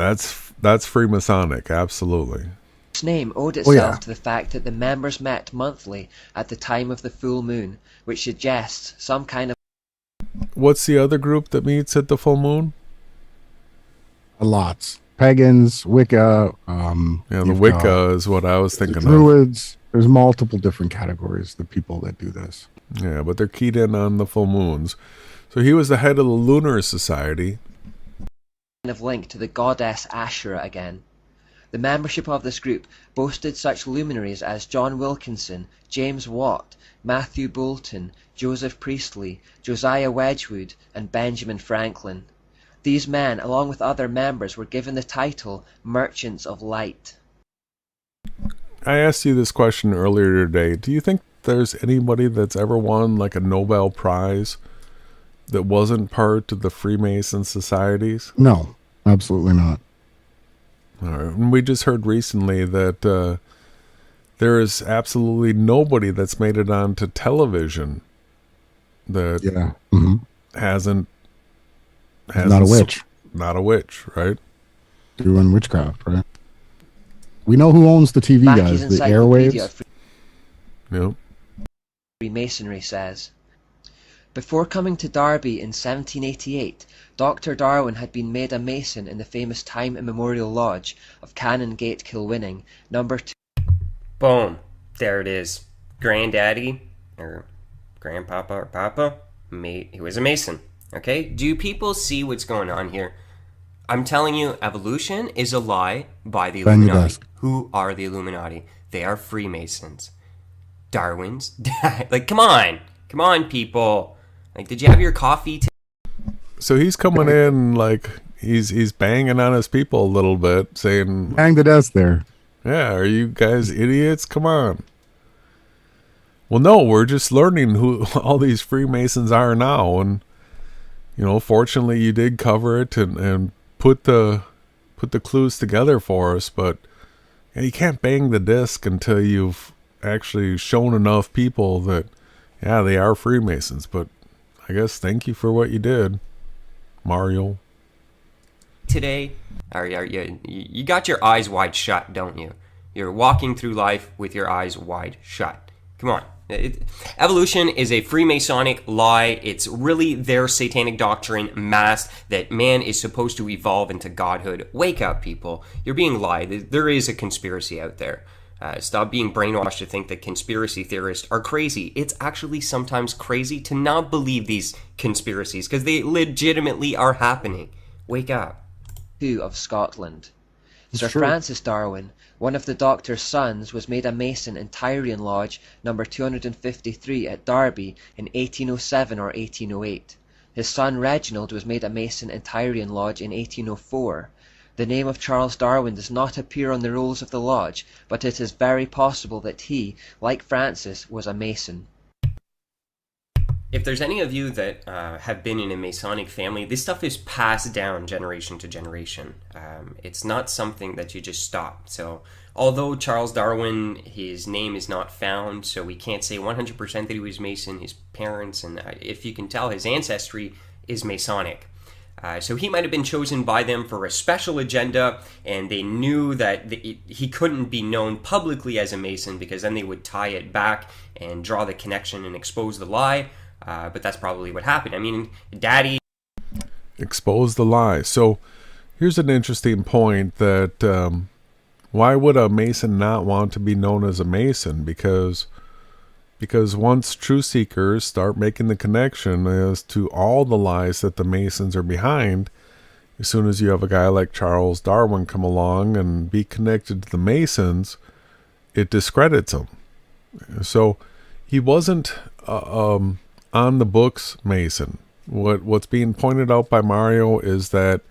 that's Freemasonic, absolutely. name owed itself yeah. to the fact that the members met monthly at the time of the full moon, which suggests some kind of What's the other group that meets at the full moon? Lots. Pagans, Wicca. Yeah, the you've Wicca got is what I was the thinking of. Druids. There's multiple different categories, the people that do this. Yeah, but they're keyed in on the full moons. So he was the head of the Lunar Society. link to the goddess Ashura again. The membership of this group boasted such luminaries as John Wilkinson, James Watt, Matthew Boulton, Joseph Priestley, Josiah Wedgwood, and Benjamin Franklin. These men, along with other members, were given the title Merchants of Light. I asked you this question earlier today. Do you think there's anybody that's ever won like a Nobel Prize that wasn't part of the Freemason societies? No, absolutely not. All right. And we just heard recently that there is absolutely nobody that's made it onto television that Yeah. hmm hasn't Not a witch. Not a witch, right? Doing witchcraft, right? We know who owns the TV, Mackey's guys. The Encyclopedia airwaves. of Yep. Freemasonry says, before coming to Derby in 1788, Dr. Darwin had been made a Mason in the famous Time Immemorial Lodge of Canongate, Kilwinning, number 2. Boom. There it is. Granddaddy, or grandpapa, or papa, he was a Mason. Okay? Do people see what's going on here? I'm telling you, evolution is a lie by the Bang your Illuminati. desk. Who are the Illuminati? They are Freemasons. Darwin's dad. Like, come on. Come on, people. Like, did you have your coffee today? So he's coming in like he's banging on his people a little bit, saying, Hang the desk there. yeah, are you guys idiots? Come on. Well, no, we're just learning who all these Freemasons are now. And, you know, fortunately you did cover it and put the clues together for us. But yeah, you can't bang the disc until you've actually shown enough people that, yeah, they are Freemasons. But I guess thank you for what you did, Mario. Today, you got your eyes wide shut, don't you? You're walking through life with your eyes wide shut. Come on. Evolution is a Freemasonic lie. It's really their satanic doctrine masked that man is supposed to evolve into godhood. Wake up, people. You're being lied. There is a conspiracy out there. Stop being brainwashed to think that conspiracy theorists are crazy. It's actually sometimes crazy to not believe these conspiracies because they legitimately are happening. Wake up. of Scotland. It's Sir true. Francis Darwin, one of the doctor's sons, was made a Mason in Tyrian Lodge number 253 at Derby in 1807 or 1808. His son Reginald was made a Mason in Tyrian Lodge in 1804. The name of Charles Darwin does not appear on the rolls of the lodge, but it is very possible that he, like Francis, was a Mason. If there's any of you that have been in a Masonic family, this stuff is passed down generation to generation. It's not something that you just stop. So Although Charles Darwin, his name is not found, so we can't say 100% that he was Mason. His parents, and if you can tell, his ancestry is Masonic. So he might have been chosen by them for a special agenda, and they knew that he couldn't be known publicly as a Mason because then they would tie it back and draw the connection and expose the lie. But that's probably what happened. I mean, Daddy... Expose the lie. So here's an interesting point that why would a Mason not want to be known as a Mason? Because once truth seekers start making the connection as to all the lies that the Masons are behind, as soon as you have a guy like Charles Darwin come along and be connected to the Masons, it discredits him. So he wasn't on the books Mason. What's being pointed out by Mario is that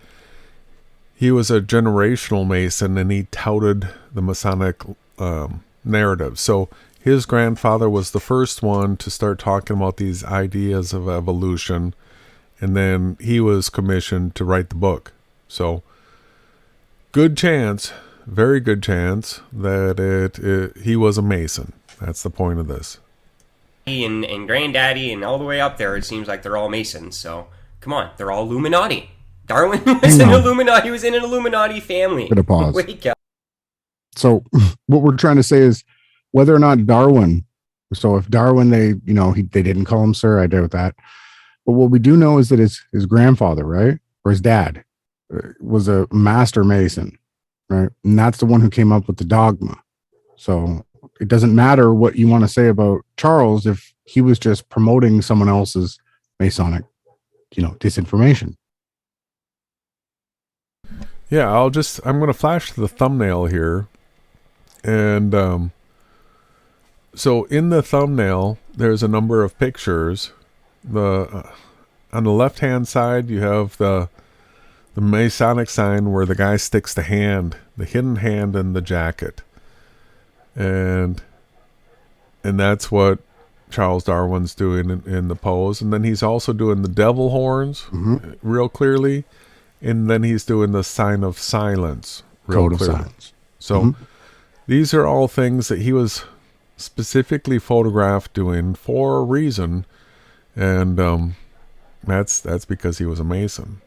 he was a generational Mason and he touted the Masonic narrative. So his grandfather was the first one to start talking about these ideas of evolution, and then he was commissioned to write the book. So good chance, very good chance that he was a Mason. That's the point of this. And Granddaddy and all the way up there, it seems like they're all Masons. So come on, they're all Illuminati. Darwin was an Illuminati. He was in an Illuminati family. Gonna pause. Wake up. So what we're trying to say is whether or not Darwin, so if Darwin, they didn't call him sir, I doubt that. But what we do know is that his grandfather, right, or his dad, was a master Mason, right? And that's the one who came up with the dogma. So it doesn't matter what you want to say about Charles if he was just promoting someone else's Masonic, disinformation. Yeah, I'm going to flash the thumbnail here. And so in the thumbnail, there's a number of pictures. On the left-hand side, you have the Masonic sign where the guy sticks the hidden hand in the jacket. And that's what Charles Darwin's doing in the pose. And then he's also doing the devil horns real clearly. And then he's doing the sign of silence real clearly. Code of silence. So these are all things that he was specifically photographed doing for a reason. And that's because he was a Mason.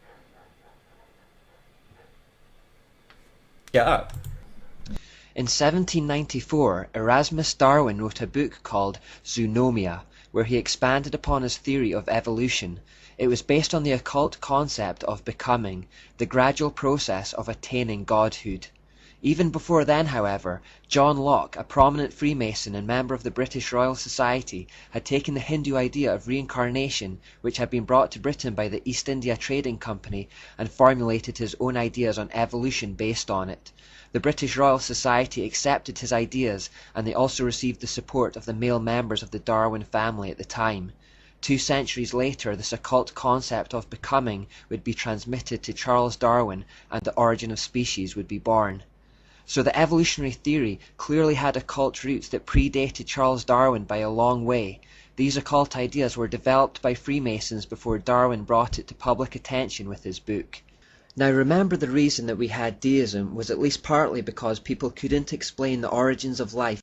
Yeah. In 1794, Erasmus Darwin wrote a book called Zoonomia, where he expanded upon his theory of evolution. It was based on the occult concept of becoming, the gradual process of attaining godhood. Even before then, however, John Locke, a prominent Freemason and member of the British Royal Society, had taken the Hindu idea of reincarnation, which had been brought to Britain by the East India Trading Company, and formulated his own ideas on evolution based on it. The British Royal Society accepted his ideas, and they also received the support of the male members of the Darwin family at the time. 2 centuries later, this occult concept of becoming would be transmitted to Charles Darwin, and the origin of species would be born. So the evolutionary theory clearly had occult roots that predated Charles Darwin by a long way. These occult ideas were developed by Freemasons before Darwin brought it to public attention with his book. Now remember, the reason that we had deism was at least partly because people couldn't explain the origins of life.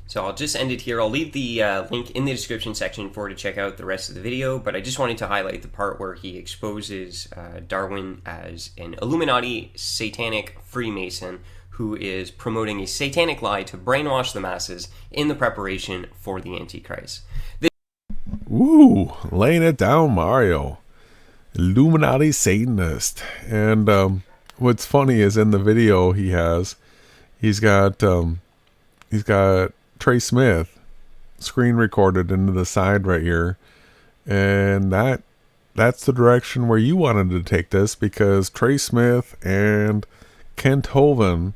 So I'll just end it here. I'll leave the link in the description section for to check out the rest of the video, but I just wanted to highlight the part where he exposes Darwin as an Illuminati satanic Freemason who is promoting a satanic lie to brainwash the masses in the preparation for the Antichrist. Woo! Laying it down, Mario. Illuminati Satanist. And what's funny is in the video he's got Trey Smith screen recorded into the side right here, and that's the direction where you wanted to take this, because Trey Smith and Kent Hovind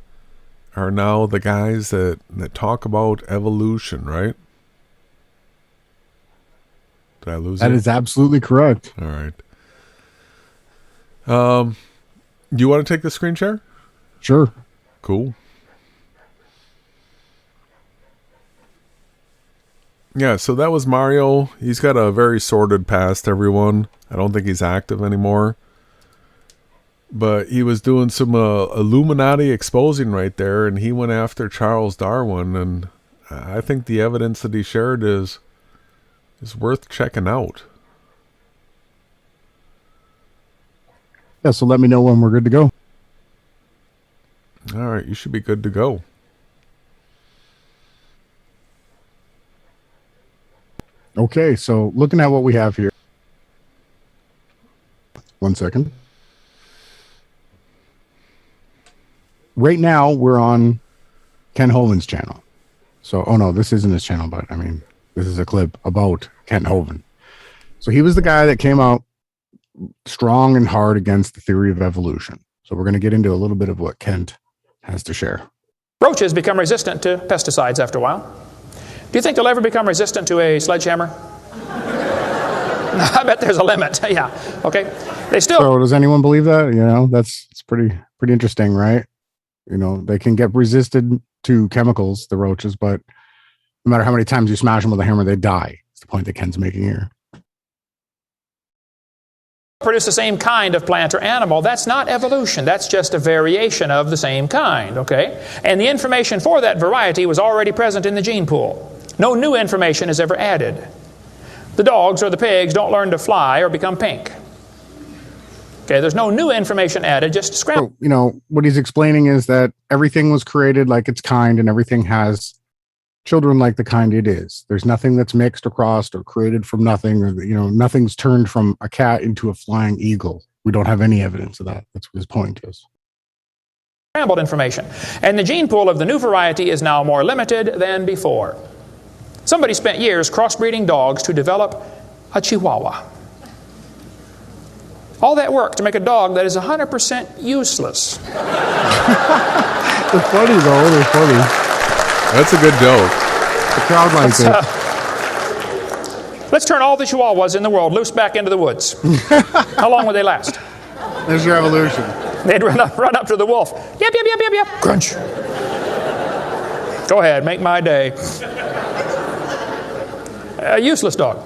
are now the guys that talk about evolution, right? Did I lose it? That is absolutely correct. All right. Do you want to take the screen share? Sure. Cool. Yeah, so that was Mario. He's got a very sordid past, everyone. I don't think he's active anymore. But he was doing some Illuminati exposing right there, and he went after Charles Darwin, and I think the evidence that he shared is worth checking out. Yeah, so let me know when we're good to go. All right, you should be good to go. Okay, so looking at what we have here. 1 second. Right now, we're on Ken Hoven's channel. So, oh no, this isn't his channel, but I mean, this is a clip about Ken Hoven. So he was the guy that came out strong and hard against the theory of evolution. So we're going to get into a little bit of what Kent has to share. Roaches become resistant to pesticides after a while. Do you think they'll ever become resistant to a sledgehammer? I bet there's a limit. Yeah. Okay. They still. So does anyone believe that? You know, it's pretty interesting, right? You know, they can get resisted to chemicals, the roaches, but no matter how many times you smash them with a hammer, they die. It's the point that Ken's making here. Produce the same kind of plant or animal. That's not evolution. That's just a variation of the same kind, okay? And the information for that variety was already present in the gene pool. No new information is ever added. The dogs or the pigs don't learn to fly or become pink. Okay, there's no new information added, just scramble. So, you know, what he's explaining is that everything was created like its kind, and everything has children like the kind it is. There's nothing that's mixed or crossed or created from nothing, or, you know, nothing's turned from a cat into a flying eagle. We don't have any evidence of that. That's what his point is. Scrambled information. And the gene pool of the new variety is now more limited than before. Somebody spent years crossbreeding dogs to develop a Chihuahua. All that work to make a dog that is 100% useless. It's funny, though. They're funny. That's a good joke. The crowd likes it. Let's turn all the Chihuahuas in the world loose back into the woods. How long would they last? There's your evolution. They'd run up to the wolf. Yep, yep, yep, yep, yep. Crunch. Go ahead, make my day. A useless dog.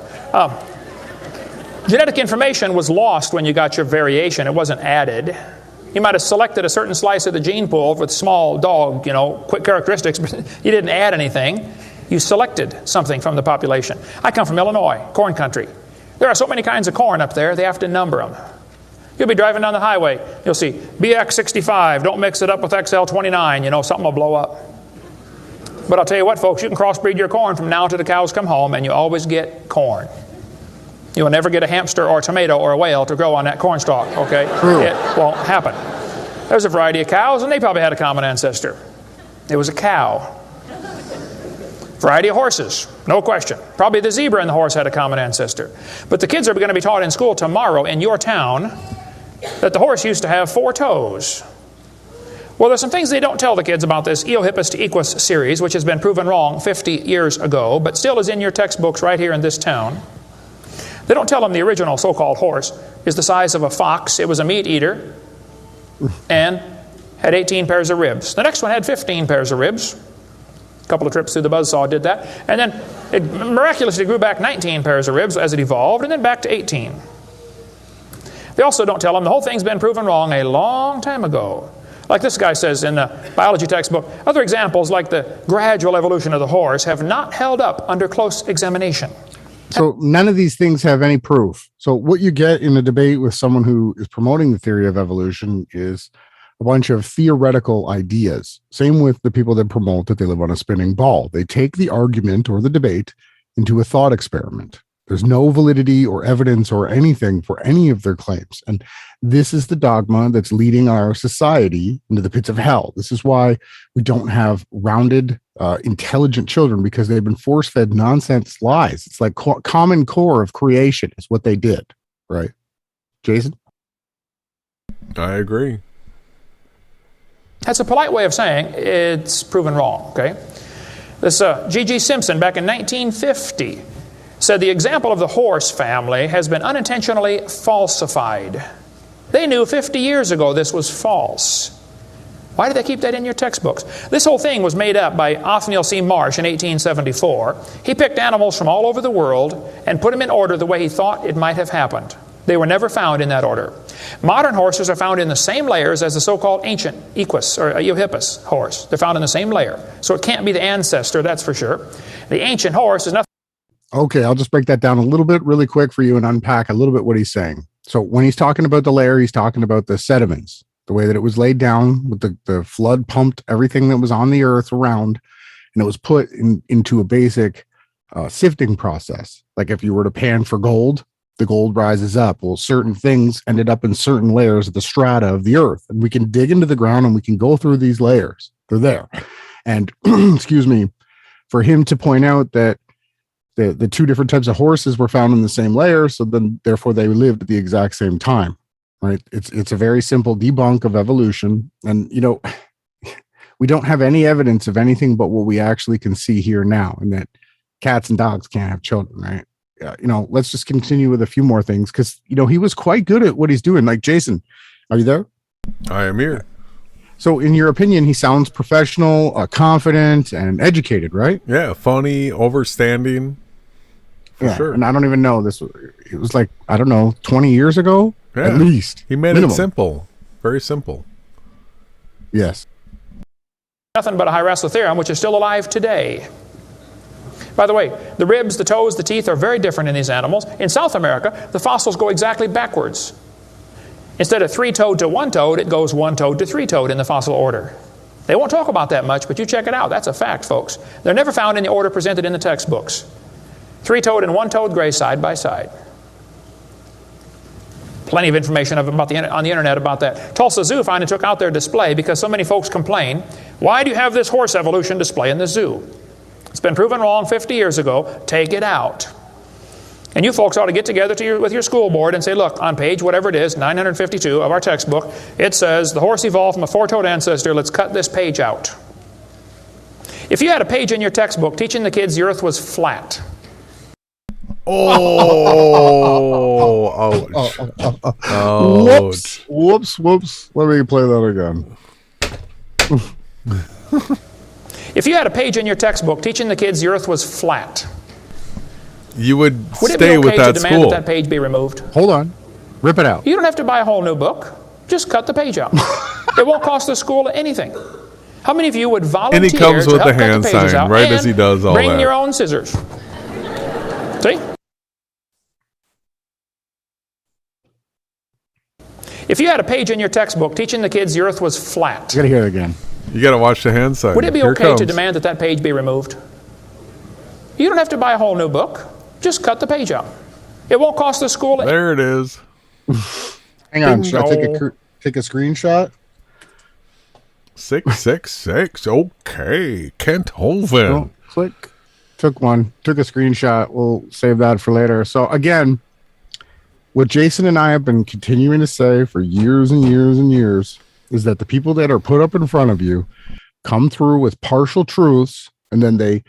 Genetic information was lost when you got your variation. It wasn't added. You might have selected a certain slice of the gene pool with small dog, you know, quick characteristics, but you didn't add anything. You selected something from the population. I come from Illinois, corn country. There are so many kinds of corn up there, they have to number them. You'll be driving down the highway. You'll see BX65, don't mix it up with XL29, you know, something will blow up. But I'll tell you what, folks, you can crossbreed your corn from now till the cows come home, and you always get corn. You will never get a hamster or a tomato or a whale to grow on that corn stalk, okay? True. It won't happen. There's a variety of cows, and they probably had a common ancestor. It was a cow. Variety of horses, no question. Probably the zebra and the horse had a common ancestor. But the kids are going to be taught in school tomorrow in your town that the horse used to have 4 toes. Well, there's some things they don't tell the kids about this Eohippus to Equus series, which has been proven wrong 50 years ago, but still is in your textbooks right here in this town. They don't tell them the original so-called horse is the size of a fox. It was a meat eater and had 18 pairs of ribs. The next one had 15 pairs of ribs. A couple of trips through the buzzsaw did that. And then it miraculously grew back 19 pairs of ribs as it evolved, and then back to 18. They also don't tell them the whole thing's been proven wrong a long time ago. Like this guy says in the biology textbook, other examples like the gradual evolution of the horse have not held up under close examination. So none of these things have any proof. So what you get in a debate with someone who is promoting the theory of evolution is a bunch of theoretical ideas. Same with the people that promote that they live on a spinning ball. They take the argument or the debate into a thought experiment. There's no validity or evidence or anything for any of their claims. And this is the dogma that's leading our society into the pits of hell. This is why we don't have rounded, intelligent children, because they've been force-fed nonsense lies. It's like common core of creation is what they did, right? Jason? I agree. That's a polite way of saying it's proven wrong, okay? This G.G. Simpson back in 1950 said the example of the horse family has been unintentionally falsified. They knew 50 years ago this was false. Why did they keep that in your textbooks? This whole thing was made up by Othniel C. Marsh in 1874. He picked animals from all over the world and put them in order the way he thought it might have happened. They were never found in that order. Modern horses are found in the same layers as the so-called ancient Equus or Eohippus horse. They're found in the same layer. So it can't be the ancestor, that's for sure. The ancient horse is nothing. Okay, I'll just break that down a little bit really quick for you and unpack a little bit what he's saying. So when he's talking about the layer, he's talking about the sediments, the way that it was laid down with the flood pumped everything that was on the earth around, and it was put into a basic sifting process. Like if you were to pan for gold, the gold rises up. Well, certain things ended up in certain layers of the strata of the earth, and we can dig into the ground and we can go through these layers. They're there. And excuse me, for him to point out that the two different types of horses were found in the same layer, so then therefore they lived at the exact same time, right? It's a very simple debunk of evolution. And, you know, we don't have any evidence of anything but what we actually can see here now, and that cats and dogs can't have children, right? You know, let's just continue with a few more things, because, you know, he was quite good at what he's doing. Like, Jason, are you there? I am here. So in your opinion, he sounds professional, confident, and educated, right? Yeah, funny, overstanding. For sure. And I don't even know this. It was like, I don't know, 20 years ago, Yeah. at least. He made minimum. it simple. Very simple. Yes. Nothing but a high-wrestler theorem, which is still alive today. By the way, the ribs, the toes, the teeth are very different in these animals. In South America, the fossils go exactly backwards. Instead of three-toed to one-toed, it goes one-toed to three-toed in the fossil order. They won't talk about that much, but you check it out. That's a fact, folks. They're never found in the order presented in the textbooks. Three-toed and one-toed graze side by side. Plenty of information on the internet about that. Tulsa Zoo finally took out their display because so many folks complain, why do you have this horse evolution display in the zoo? It's been proven wrong 50 years ago. Take it out. And you folks ought to get together with your school board and say, look, on page whatever it is, 952 of our textbook, it says the horse evolved from a four-toed ancestor. Let's cut this page out. If you had a page in your textbook teaching the kids the earth was flat. Oh, ouch. Ouch. Whoops. Let me play that again. If you had a page in your textbook teaching the kids the earth was flat, You would would it be stay okay with that to demand school. that page be removed? Hold on. Rip it out. You don't have to buy a whole new book. Just cut the page out. It won't cost the school anything. How many of you would volunteer And he comes to with help the cut hand pages sign out right and as he does all bring that. your own scissors? See? If you had a page in your textbook teaching the kids the earth was flat, I gotta hear it again. You got to watch the hand sign. would it be Here okay to comes. demand that page be removed? You don't have to buy a whole new book. Just cut the page out. It won't cost the school. There it is. Hang on. Should I Bingo. take a screenshot? 666. Okay. Kent Hovind. Oh, click. Took a screenshot. We'll save that for later. So again, what Jason and I have been continuing to say for years and years and years is that the people that are put up in front of you come through with partial truths, and then they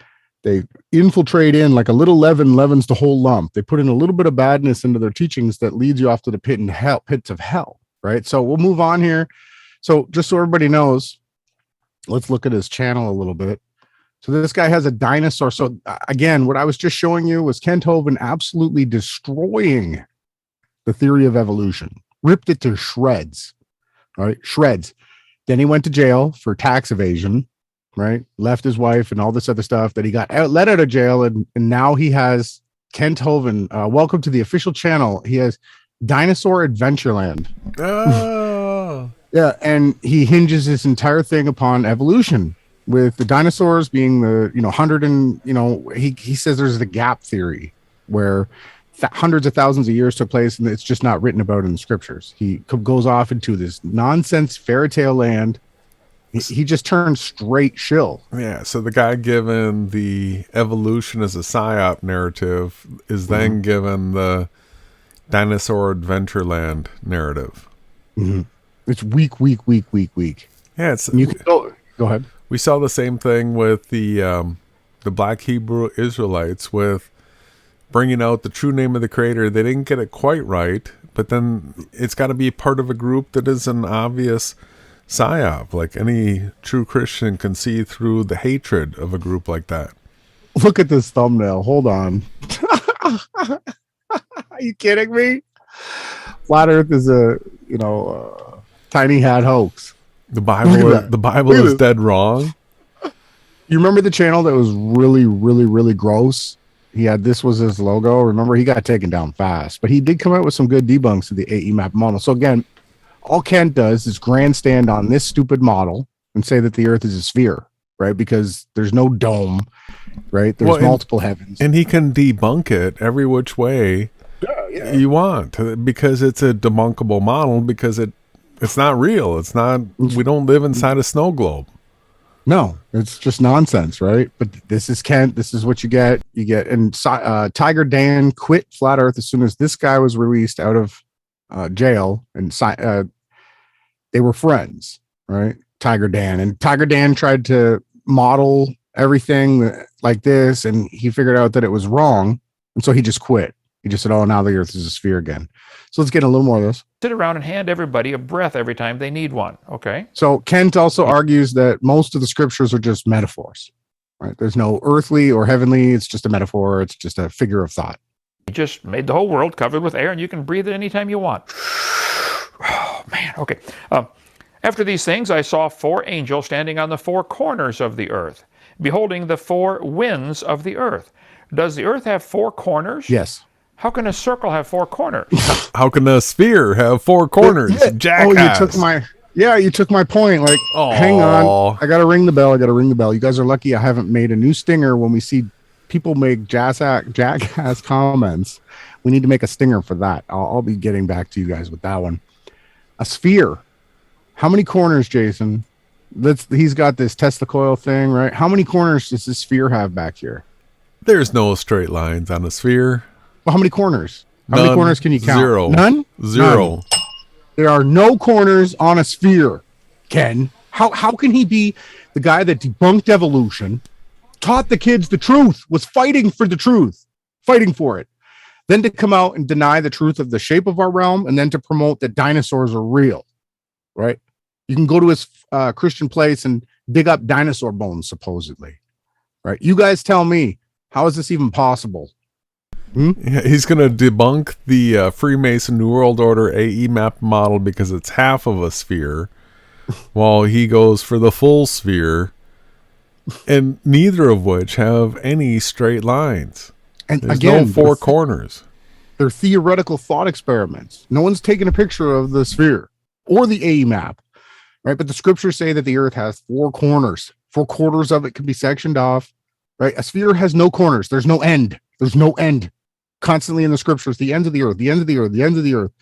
infiltrate in like a little leavens the whole lump. They put in a little bit of badness into their teachings that leads you off to the pits of hell, right? So we'll move on here. So just so everybody knows, let's look at his channel a little bit. So this guy has a dinosaur. So again, what I was just showing you was Kent Hovind absolutely destroying the theory of evolution, ripped it to shreds, right? Shreds. Then he went to jail for tax evasion, right? Left his wife and all this other stuff that he got let out of jail. And now he has Kent Hovind. Welcome to the official channel. He has Dinosaur Adventureland. Oh. Yeah. And he hinges his entire thing upon evolution, with the dinosaurs being the, 100 and, he says there's the gap theory where hundreds of thousands of years took place and it's just not written about in the scriptures. He goes off into this nonsense fairy tale land. He just turned straight shill. Yeah, so the guy given the evolution as a psyop narrative is then given the Dinosaur Adventureland narrative. Mm-hmm. It's weak. Yeah, it's And you can go ahead. we saw the same thing with the Black Hebrew Israelites with bringing out the true name of the creator. They didn't get it quite right, but then it's got to be part of a group that is an obvious psyop. Like any true Christian can see through the hatred of a group like that. Look at this thumbnail. Hold on. Are you kidding me? Flat Earth is a tiny hat hoax. The Bible is dead wrong. You remember the channel that was really, really, really gross? This was his logo. Remember, he got taken down fast, but he did come out with some good debunks of the AE map model. So again, all Kent does is grandstand on this stupid model and say that the Earth is a sphere, right? Because there's no dome, right? There's multiple heavens. And he can debunk it every which way you want, because it's a debunkable model, because it's not real. It's not, we don't live inside a snow globe. No, it's just nonsense, right? But this is Kent. This is what you get. And Tiger Dan quit Flat Earth as soon as this guy was released out of jail, and they were friends, right? Tiger Dan tried to model everything like this, and he figured out that it was wrong, and so he just quit. He just said, "Oh, now the Earth is a sphere again." So let's get a little more of this. Sit around and hand everybody a breath every time they need one. Okay. So Kent also argues that most of the scriptures are just metaphors, right? There's no earthly or heavenly. It's just a metaphor. It's just a figure of thought. He just made the whole world covered with air, and you can breathe it anytime you want. Oh, man. Okay. After these things, I saw 4 angels standing on the 4 corners of the earth, beholding the 4 winds of the earth. Does the earth have 4 corners? Yes. How can a circle have 4 corners? How can a sphere have 4 corners? Yeah. Jackass. You took my point. Like, hang on. I got to ring the bell. You guys are lucky I haven't made a new stinger. When we see people make jackass comments, we need to make a stinger for that. I'll be getting back to you guys with that one. A sphere. How many corners, Jason? He's got this Tesla coil thing, right? How many corners does this sphere have back here? There's no straight lines on a sphere. Well, how many corners? How many corners can you count? 0. None? Zero. None. There are no corners on a sphere, Ken. How can he be the guy that debunked evolution, taught the kids the truth, was fighting for the truth, fighting for it, then to come out and deny the truth of the shape of our realm, and then to promote that dinosaurs are real, right? You can go to his Christian place and dig up dinosaur bones, supposedly, right? You guys tell me, how is this even possible? Yeah, he's going to debunk the Freemason New World Order AE map model because it's half of a sphere, while he goes for the full sphere, and neither of which have any straight lines. And there's again, no 4 corners. They're theoretical thought experiments. No one's taken a picture of the sphere or the AE map, right? But the scriptures say that the earth has 4 corners. 4 quarters of it can be sectioned off, right? A sphere has no corners. There's no end. There's no end. Constantly in the scriptures, the ends of the earth, the end of the earth, the ends of the earth,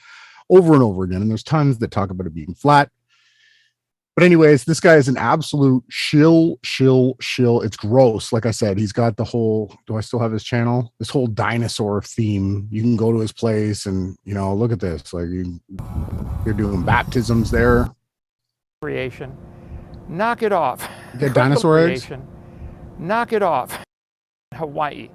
over and over again. And there's tons that talk about it being flat. But anyways, this guy is an absolute shill. It's gross. Like I said, he's got the whole, do I still have his channel? This whole dinosaur theme. You can go to his place and, look at this. Like you're doing baptisms there. Creation. Knock it off. Get dinosaur eggs? Knock it off. Hawaii.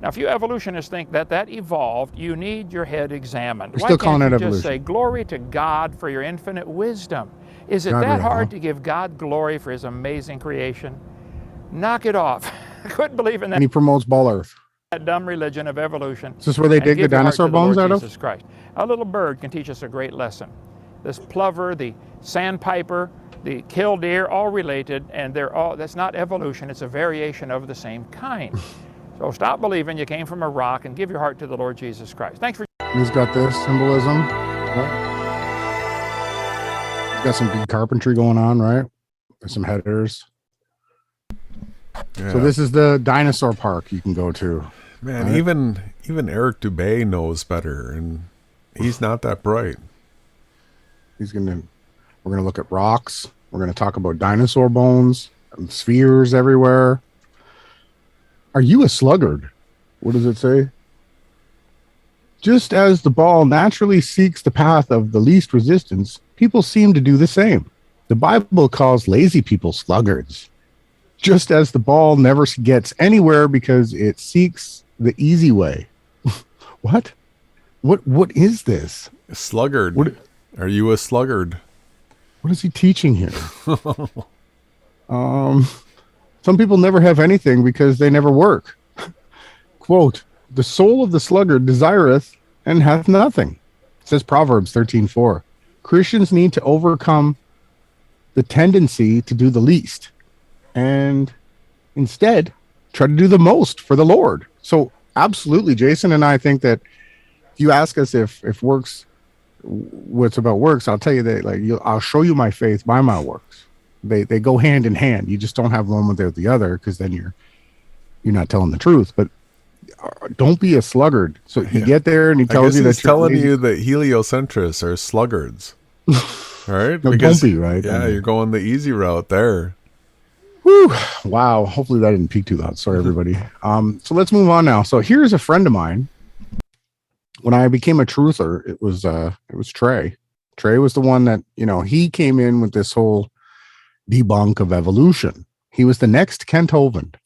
Now, if you evolutionists think that evolved, you need your head examined. We're still calling it evolution. Just say, glory to God for your infinite wisdom. Is it that hard to give God glory for his amazing creation? Knock it off. I couldn't believe in that. And he promotes Ball Earth. That dumb religion of evolution. Is this where they dig the dinosaur bones out of? Jesus Christ. A little bird can teach us a great lesson. This plover, the sandpiper, the killdeer, all related, and that's not evolution, it's a variation of the same kind. So stop believing you came from a rock and give your heart to the Lord Jesus Christ. Thanks for... He's got this symbolism. Right? He's got some good carpentry going on, right? There's some headers. Yeah. So this is the dinosaur park you can go to. Man, right? even Eric Dubay knows better, and he's not that bright. We're gonna look at rocks. We're gonna talk about dinosaur bones and spheres everywhere. Are you a sluggard? What does it say? Just as the ball naturally seeks the path of the least resistance, people seem to do the same. The Bible calls lazy people sluggards. Just as the ball never gets anywhere because it seeks the easy way. What? What is this? A sluggard. Are you a sluggard? What is he teaching here? Some people never have anything because they never work. Quote, the soul of the sluggard desireth and hath nothing. says Proverbs 13:4. Christians need to overcome the tendency to do the least and instead try to do the most for the Lord. So absolutely, Jason and I think that if you ask us if works, what's about works, I'll tell you that I'll show you my faith by my works. They go hand in hand. You just don't have one without the other, because then you're not telling the truth. But don't be a sluggard. So you get there and he tells you that he's telling you that heliocentrists are sluggards. All right? No, don't be, right? Yeah, you're going the easy route there. Whew, wow. Hopefully that didn't peak too loud. Sorry, everybody. So let's move on now. So here's a friend of mine. When I became a truther, it was Trey. Trey was the one that, he came in with this whole debunk of evolution. He was the next Kent Hovind,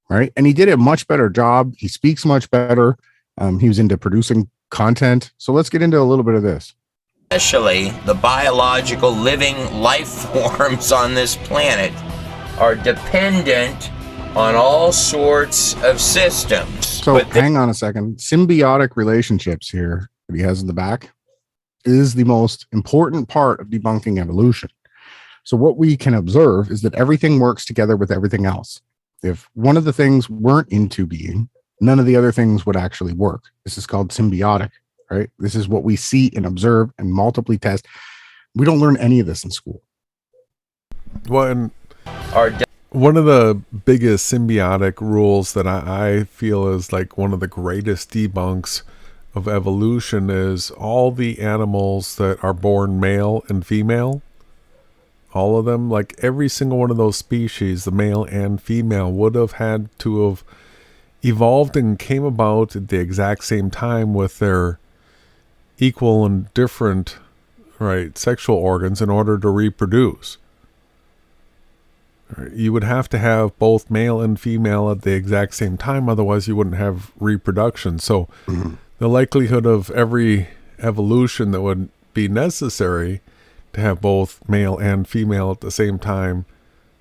right? And he did a much better job. He speaks much better. He was into producing content. So let's get into a little bit of this. Especially the biological living life forms on this planet are dependent on all sorts of systems. So hang on a second. Symbiotic relationships here that he has in the back is the most important part of debunking evolution. So what we can observe is that everything works together with everything else. If one of the things weren't into being, none of the other things would actually work. This is called symbiotic, right? This is what we see and observe and multiply test. We don't learn any of this in school. Well, and one of the biggest symbiotic rules that I feel is like one of the greatest debunks of evolution is all the animals that are born male and female, all of them, like every single one of those species, the male and female, would have had to have evolved and came about at the exact same time with their equal and different, right, sexual organs in order to reproduce. You would have to have both male and female at the exact same time, otherwise you wouldn't have reproduction. So the likelihood of every evolution that would be necessary to have both male and female at the same time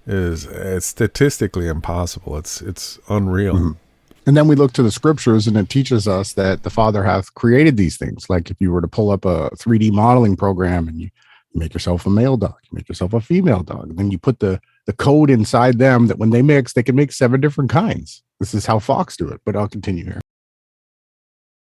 it's statistically impossible. It's unreal. And then we look to the scriptures, and it teaches us that the Father hath created these things. Like if you were to pull up a 3D modeling program and you make yourself a male dog, you make yourself a female dog, then you put the code inside them that when they mix, they can make 7 different kinds. This is how Fox do it, but I'll continue here.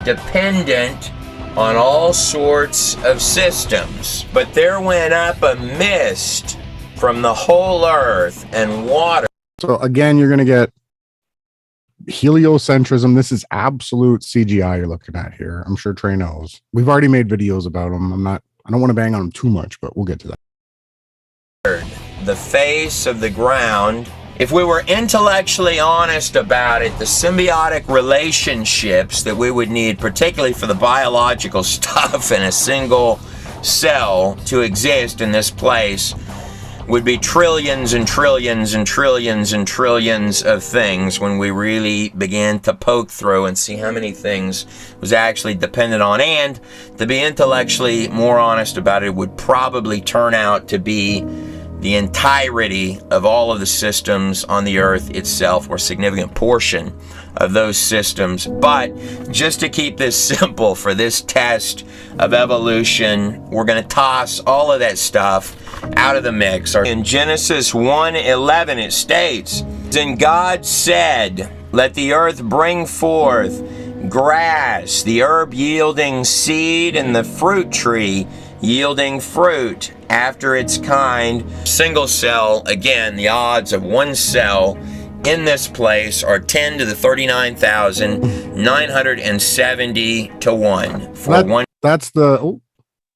Dependent on all sorts of systems. But there went up a mist from the whole earth and water. So again, you're going to get heliocentrism. This is absolute CGI you're looking at here. I'm sure Trey knows. We've already made videos about them. I don't want to bang on them too much, but we'll get to that. The face of the ground. If we were intellectually honest about it, the symbiotic relationships that we would need, particularly for the biological stuff in a single cell to exist in this place, would be trillions and trillions and trillions and trillions of things when we really began to poke through and see how many things was actually dependent on. And to be intellectually more honest about it, would probably turn out to be the entirety of all of the systems on the earth itself, or a significant portion of those systems. But just to keep this simple for this test of evolution, we're going to toss all of that stuff out of the mix. In Genesis 1:11 it states, "And God said, let the earth bring forth grass, the herb yielding seed, and the fruit tree yielding fruit after its kind." Single cell, again, the odds of one cell in this place are 10 to the 39,970 to 1. That's the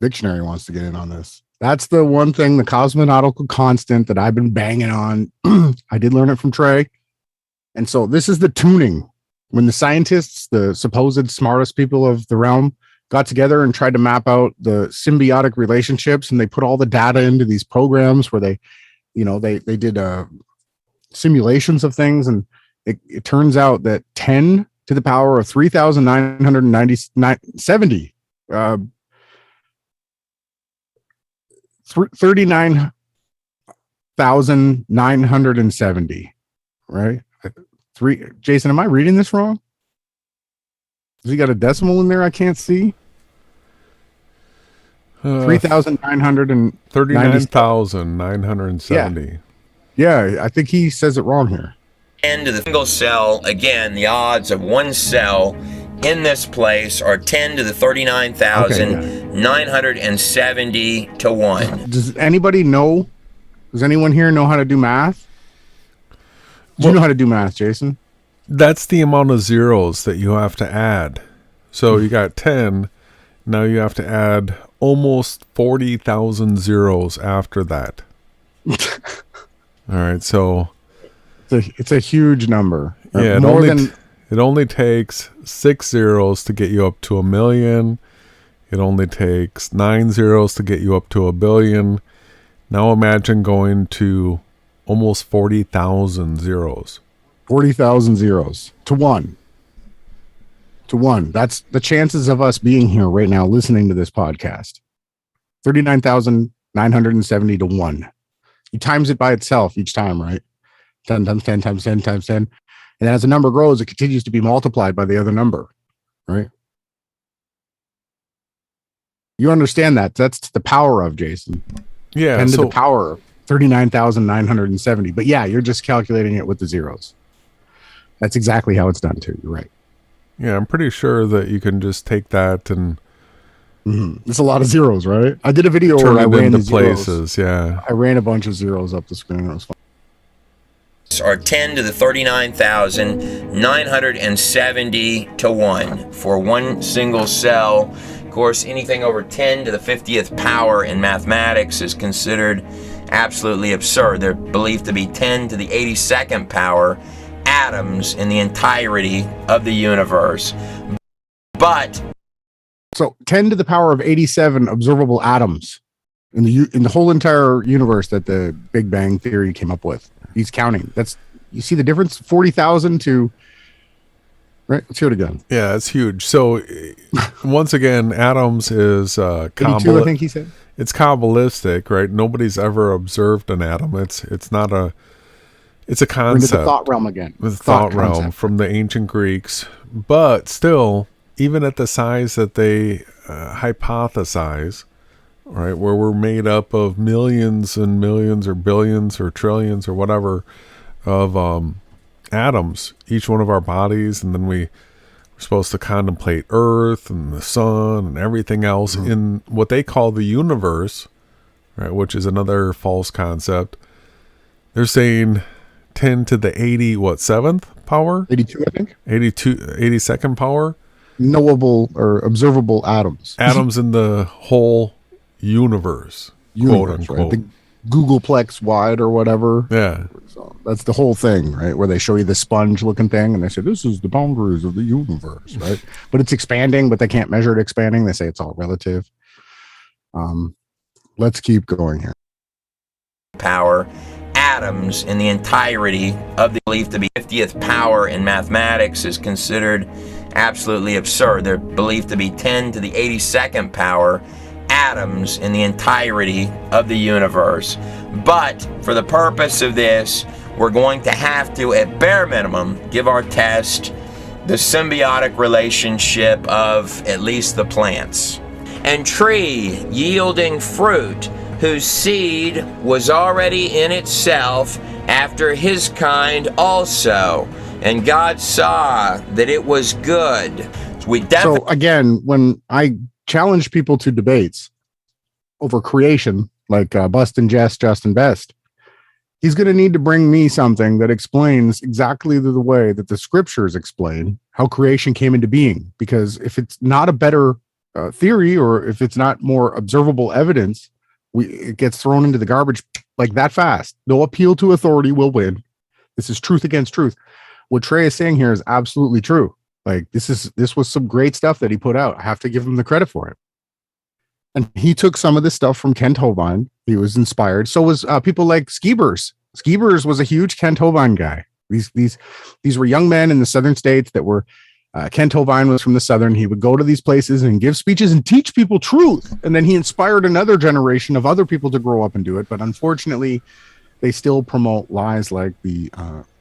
dictionary wants to get in on this. That's the one thing, the cosmological constant that I've been banging on. I did learn it from Trey. And so this is the tuning. When the scientists, the supposed smartest people of the realm, got together and tried to map out the symbiotic relationships, and they put all the data into these programs where they did simulations of things, and it turns out that 10 to the power of 3,970 39,970, right? Jason, am I reading this wrong? Has he got a decimal in there I can't see? 3,970. 39,970. Yeah, I think he says it wrong here. 10 to the single cell. Again, the odds of one cell in this place are 10 to the 39,970 to 1. Does anybody know? Does anyone here know how to do math? Do you know how to do math, Jason? That's the amount of zeros that you have to add. So you got 10. Now you have to add almost 40,000 zeros after that. All right, so it's a huge number. Yeah, it only takes 6 zeros to get you up to 1 million. It only takes 9 zeros to get you up to 1 billion. Now imagine going to almost 40,000 zeros. 40,000 zeros to 1. To 1. That's the chances of us being here right now listening to this podcast. 39,970 to 1. You times it by itself each time, right? 10 times 10 times 10 times 10. And then as the number grows, it continues to be multiplied by the other number, right? You understand that. That's the power of, Jason. Yeah. 10 to the power of 39,970. But yeah, you're just calculating it with the zeros. That's exactly how it's done too. You're right. Yeah, I'm pretty sure that you can just take that and It's a lot of zeros, right? I did a video turn where I it ran into the places. zeros. Yeah. I ran a bunch of zeros up the screen. It was fun. Are 10 to the 39,970 to 1 for one single cell. Of course, anything over 10 to the 50th power in mathematics is considered absolutely absurd. They're believed to be 10 to the 82nd power atoms in the entirety of the universe. But So 10 to the power of 87 observable atoms in the whole entire universe that the Big Bang Theory came up with. He's counting. You see the difference? 40,000 to, right? Let's hear it again. Yeah, it's huge. So once again, atoms is 82, I think he said. It's Kabbalistic, right? Nobody's ever observed an atom. It's a concept. We're into the thought realm again. The thought realm concept. from the ancient Greeks. But still, even at the size that they hypothesize, right, where we're made up of millions and millions or billions or trillions or whatever of atoms, each one of our bodies, and then we're supposed to contemplate Earth and the sun and everything else in what they call the universe, right, which is another false concept. They're saying 10 to the 7th power? 82, I think. 82nd power? Knowable or observable atoms. Atoms in the whole universe, quote unquote. Right? The Googleplex wide or whatever. Yeah. So that's the whole thing, right? Where they show you the sponge looking thing and they say, this is the boundaries of the universe, right? But it's expanding, but they can't measure it expanding. They say it's all relative. Let's keep going here. power atoms in the entirety of the belief to be 50th power in mathematics is considered absolutely absurd. They're believed to be 10 to the 82nd power atoms in the entirety of the universe. But for the purpose of this, we're going to have to, at bare minimum, give our test the symbiotic relationship of at least the plants. And tree yielding fruit, whose seed was already in itself after his kind also. And God saw that it was good. So again, when I challenge people to debates over creation, like Bust and Justin Best, he's going to need to bring me something that explains exactly the way that the scriptures explain how creation came into being. Because if it's not a better theory, or if it's not more observable evidence, it gets thrown into the garbage like that fast. No appeal to authority will win. This is truth against truth. What Trey is saying here is absolutely true. Like this was some great stuff that he put out. I have to give him the credit for it. And he took some of this stuff from Kent Hovind. He was inspired. So was people like Skeebers. Skeebers was a huge Kent Hovind guy. These were young men in the southern states that were Kent Hovind was from the southern. He would go to these places and give speeches and teach people truth. And then he inspired another generation of other people to grow up and do it. But unfortunately, they still promote lies like the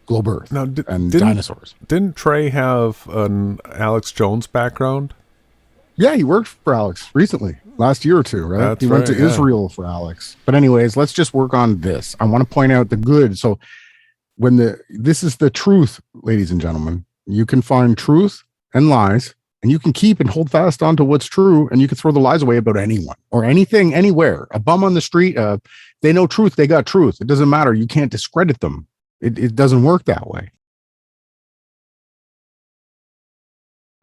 globe Earth and dinosaurs. Didn't Trey have an Alex Jones background? Yeah, he worked for Alex recently, last year or two, right? That's He went to right, yeah. Israel for Alex. But anyways, let's just work on this. I want to point out the good. So this is the truth, ladies and gentlemen. You can find truth and lies, and you can keep and hold fast onto what's true, and you can throw the lies away about anyone or anything, anywhere. A bum on the street, they know truth, they got truth. It doesn't matter. You can't discredit them. It doesn't work that way.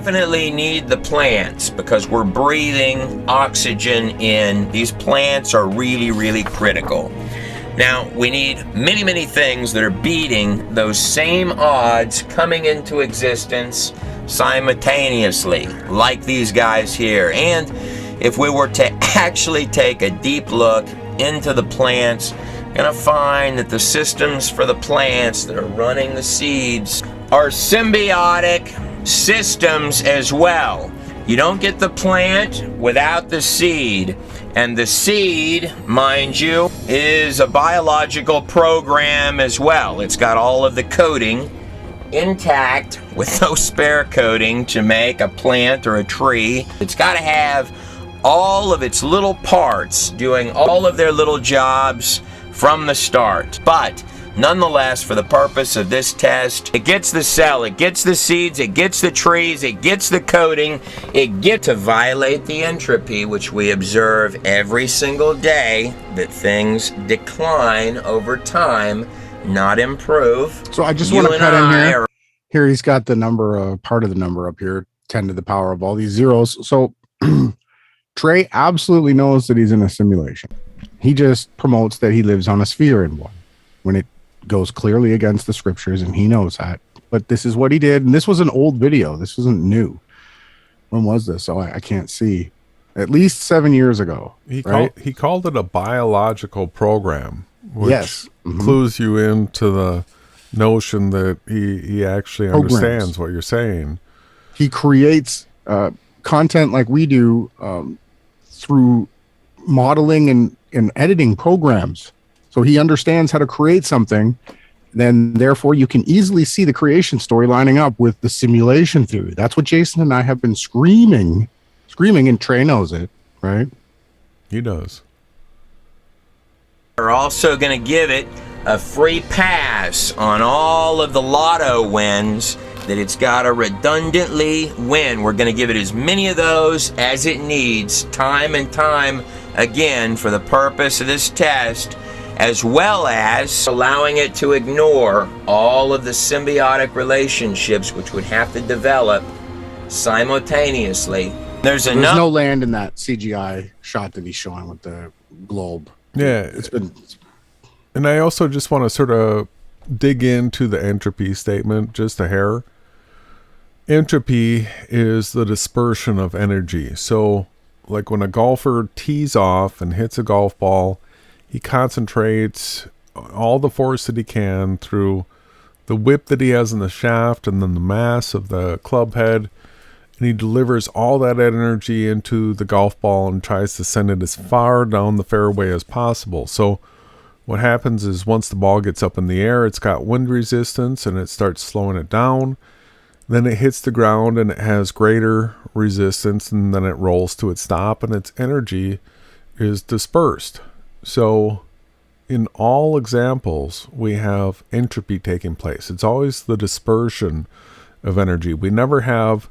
Definitely need the plants because we're breathing oxygen in. These plants are really, really critical. Now, we need many, many things that are beating those same odds coming into existence simultaneously, like these guys here. And if we were to actually take a deep look into the plants, you're gonna find that the systems for the plants that are running the seeds are symbiotic systems as well. You don't get the plant without the seed. And the seed, mind you, is a biological program as well. It's got all of the coding intact with no spare coding to make a plant or a tree. It's got to have all of its little parts doing all of their little jobs from the start. But nonetheless, for the purpose of this test, it gets the cell, it gets the seeds, it gets the trees, it gets the coding, it gets to violate the entropy, which we observe every single day, that things decline over time, not improve. So I just want to cut in here. Here he's got the number, part of the number up here, 10 to the power of all these zeros. So Trey absolutely knows that he's in a simulation. He just promotes that he lives on a sphere in one, when it goes clearly against the scriptures, and he knows that. But this is what he did, and this was an old video. This wasn't new. When was this? Oh, I can't see. At least 7 years ago. He called it a biological program, which yes. clues you into the notion that he actually understands what you're saying. He creates content like we do through modeling and editing programs. So he understands how to create something, then therefore you can easily see the creation story lining up with the simulation theory. That's what Jason and I have been screaming, and Trey knows it, right? He does. We're also going to give it a free pass on all of the lotto wins that it's got to redundantly win. We're going to give it as many of those as it needs, time and time again, for the purpose of this test, as well as allowing it to ignore all of the symbiotic relationships which would have to develop simultaneously. There's no land in that CGI shot that he's showing with the globe. Yeah. It's been... And I also just want to sort of dig into the entropy statement just a hair. Entropy is the dispersion of energy. So like when a golfer tees off and hits a golf ball, he concentrates all the force that he can through the whip that he has in the shaft and then the mass of the club head, and he delivers all that energy into the golf ball and tries to send it as far down the fairway as possible. So what happens is once the ball gets up in the air, it's got wind resistance and it starts slowing it down. Then it hits the ground and it has greater resistance, and then it rolls to its stop and its energy is dispersed. So in all examples, we have entropy taking place. It's always the dispersion of energy. We never have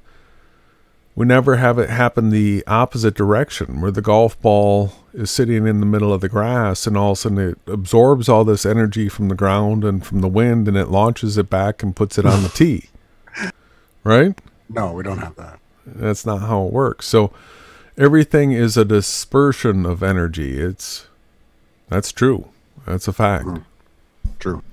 it happen the opposite direction, where the golf ball is sitting in the middle of the grass and all of a sudden it absorbs all this energy from the ground and from the wind and it launches it back and puts it on the tee. Right? No, we don't have that. That's not how it works. So everything is a dispersion of energy. That's true. That's a fact. True.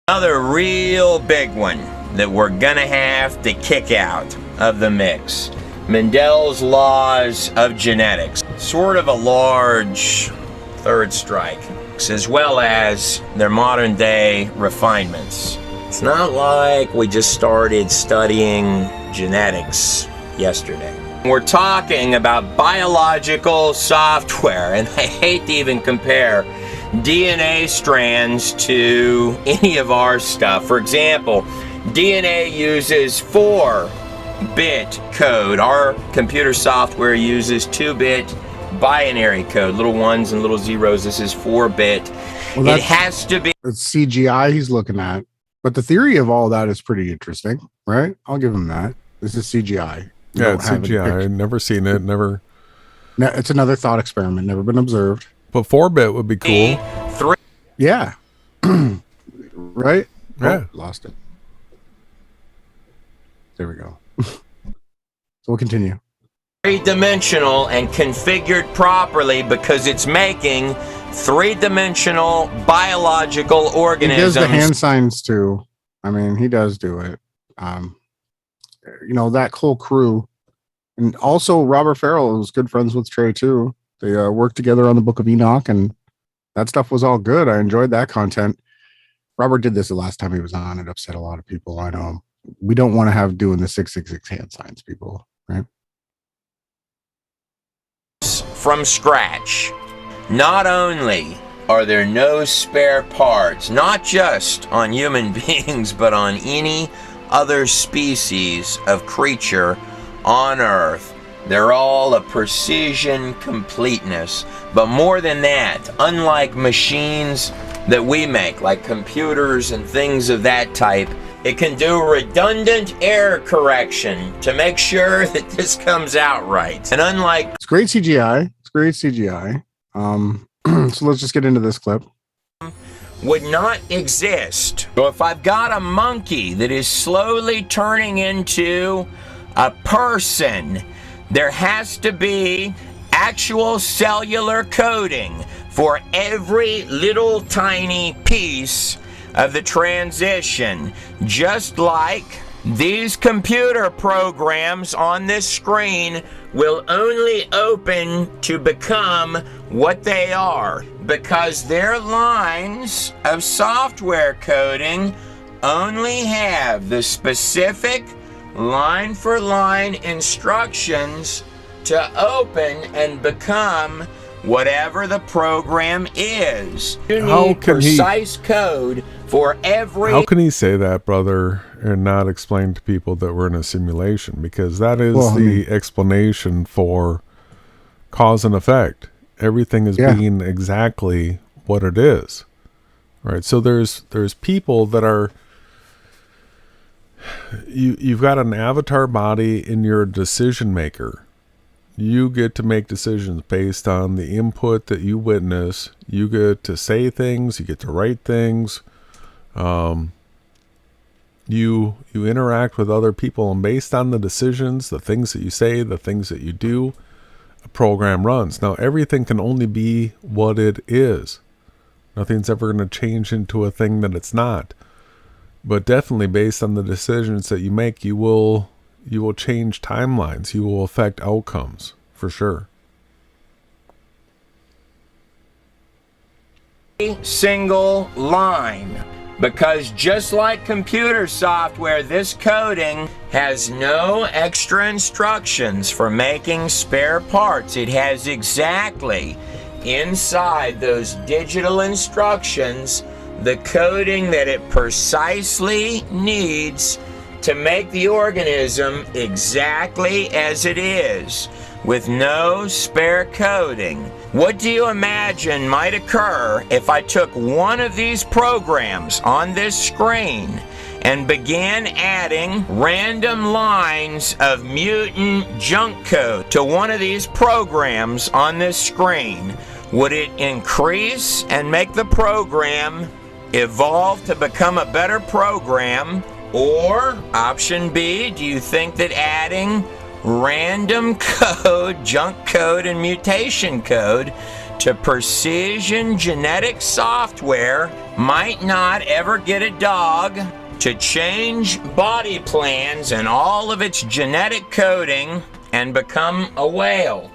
Another real big one that we're gonna have to kick out of the mix. Mendel's laws of genetics. Sort of a large third strike, as well as their modern day refinements. It's not like we just started studying genetics yesterday. We're talking about biological software, and I hate to even compare DNA strands to any of our stuff. For example, DNA uses 4 2-bit code. Our computer software uses 2-bit binary code, little ones and little zeros. This is 4-bit. Well, it has to be. It's CGI he's looking at, but the theory of all that is pretty interesting, right? I'll give him that. This is CGI. Yeah, it's CGI. I've never seen it. Never. No, it's another thought experiment. Never been observed. But 4-bit would be cool. Yeah. Right? Yeah. Oh, lost it. There we go. So we'll continue. Three-dimensional and configured properly because it's making three-dimensional biological organisms. He does the hand signs too. I mean, he does do it. You know, that whole crew. And also Robert Farrell was good friends with Trey too. They worked together on the Book of Enoch, and that stuff was all good. I enjoyed that content. Robert did this the last time he was on. It upset a lot of people. I know. We don't want to have doing the 666 hand signs, people, right? From scratch. Not only are there no spare parts, not just on human beings, but on any other species of creature on Earth. They're all a precision completeness. But more than that, unlike machines that we make, like computers and things of that type, it can do redundant error correction to make sure that this comes out right. And unlike... It's great CGI. It's great CGI. So let's just get into this clip. Would not exist. So if I've got a monkey that is slowly turning into a person, there has to be actual cellular coding for every little tiny piece of the transition, just like these computer programs on this screen will only open to become what they are because their lines of software coding only have the specific line for line instructions to open and become whatever the program is. You need precise code for every... How can he say that, brother, and not explain to people that we're in a simulation? Because that is the explanation for cause and effect. Everything is being exactly what it is. Right? So there's people that are... You've got an avatar body and you're a decision maker. You get to make decisions based on the input that you witness. You get to say things. You get to write things. You interact with other people, and based on the decisions, the things that you say, the things that you do, a program runs. Now, everything can only be what it is. Nothing's ever going to change into a thing that it's not. But definitely based on the decisions that you make, you will change timelines. You will affect outcomes, for sure. Single line. Because just like computer software, this coding has no extra instructions for making spare parts. It has exactly inside those digital instructions the coding that it precisely needs to make the organism exactly as it is, with no spare coding. What do you imagine might occur if I took one of these programs on this screen and began adding random lines of mutant junk code to one of these programs on this screen? Would it increase and make the program evolve to become a better program? Or, option B, do you think that adding random code, junk code, and mutation code to precision genetic software might not ever get a dog to change body plans and all of its genetic coding and become a whale?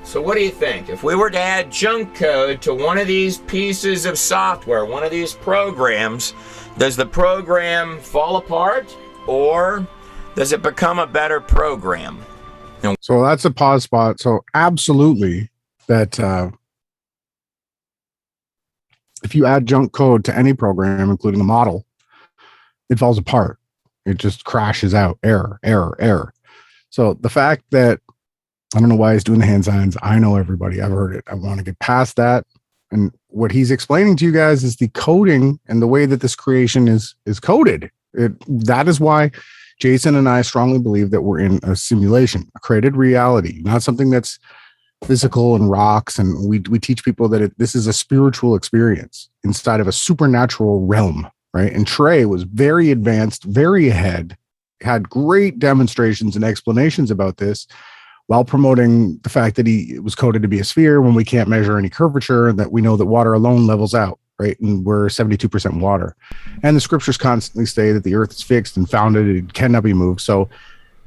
So what do you think? If we were to add junk code to one of these pieces of software, one of these programs, does the program fall apart, or does it become a better program? So that's a pause spot. So absolutely that if you add junk code to any program, including a model, it falls apart. It just crashes out. Error, error, error. So the fact that I don't know why he's doing the hand signs. I know everybody. I've heard it. I want to get past that. And what he's explaining to you guys is the coding and the way that this creation is coded. That is why Jason and I strongly believe that we're in a simulation, a created reality, not something that's physical and rocks. And we teach people that this is a spiritual experience inside of a supernatural realm, right? And Trey was very advanced, very ahead, had great demonstrations and explanations about this, while promoting the fact that it was coded to be a sphere when we can't measure any curvature, and that we know that water alone levels out, right? And we're 72% water. And the scriptures constantly say that the earth is fixed and founded, it cannot be moved. So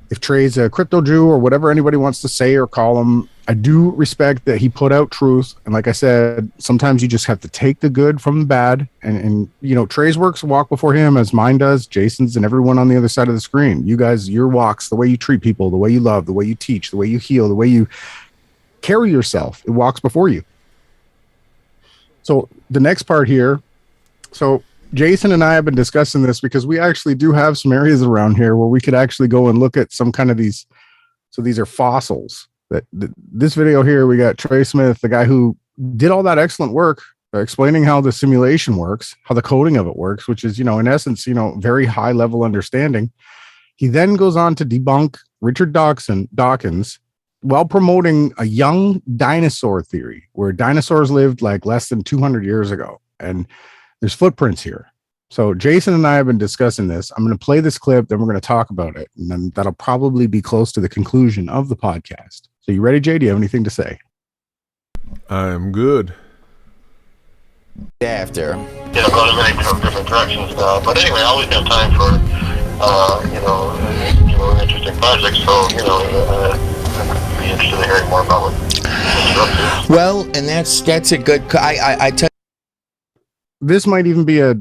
if Trey's a crypto Jew or whatever anybody wants to say or call him, I do respect that he put out truth. And like I said, sometimes you just have to take the good from the bad. And you know, Trey's works walk before him as mine does, Jason's, and everyone on the other side of the screen. You guys, your walks, the way you treat people, the way you love, the way you teach, the way you heal, the way you carry yourself, it walks before you. So the next part here, so Jason and I have been discussing this because we actually do have some areas around here where we could actually go and look at some kind of these. So these are fossils. This video here, we got Trey Smith, the guy who did all that excellent work explaining how the simulation works, how the coding of it works, which is, you know, in essence, you know, very high level understanding. He then goes on to debunk Richard Dawkins while promoting a young dinosaur theory where dinosaurs lived like less than 200 years ago. And there's footprints here. So Jason and I have been discussing this. I'm going to play this clip, then we're going to talk about it. And then that'll probably be close to the conclusion of the podcast. So you ready, Jay? Do you have anything to say? I'm good. After. Going in many different directions now. But anyway, I always have time for, interesting projects. So, I'd be interested in hearing more about what you're up to. Well, and that's a good, I tell This might even be a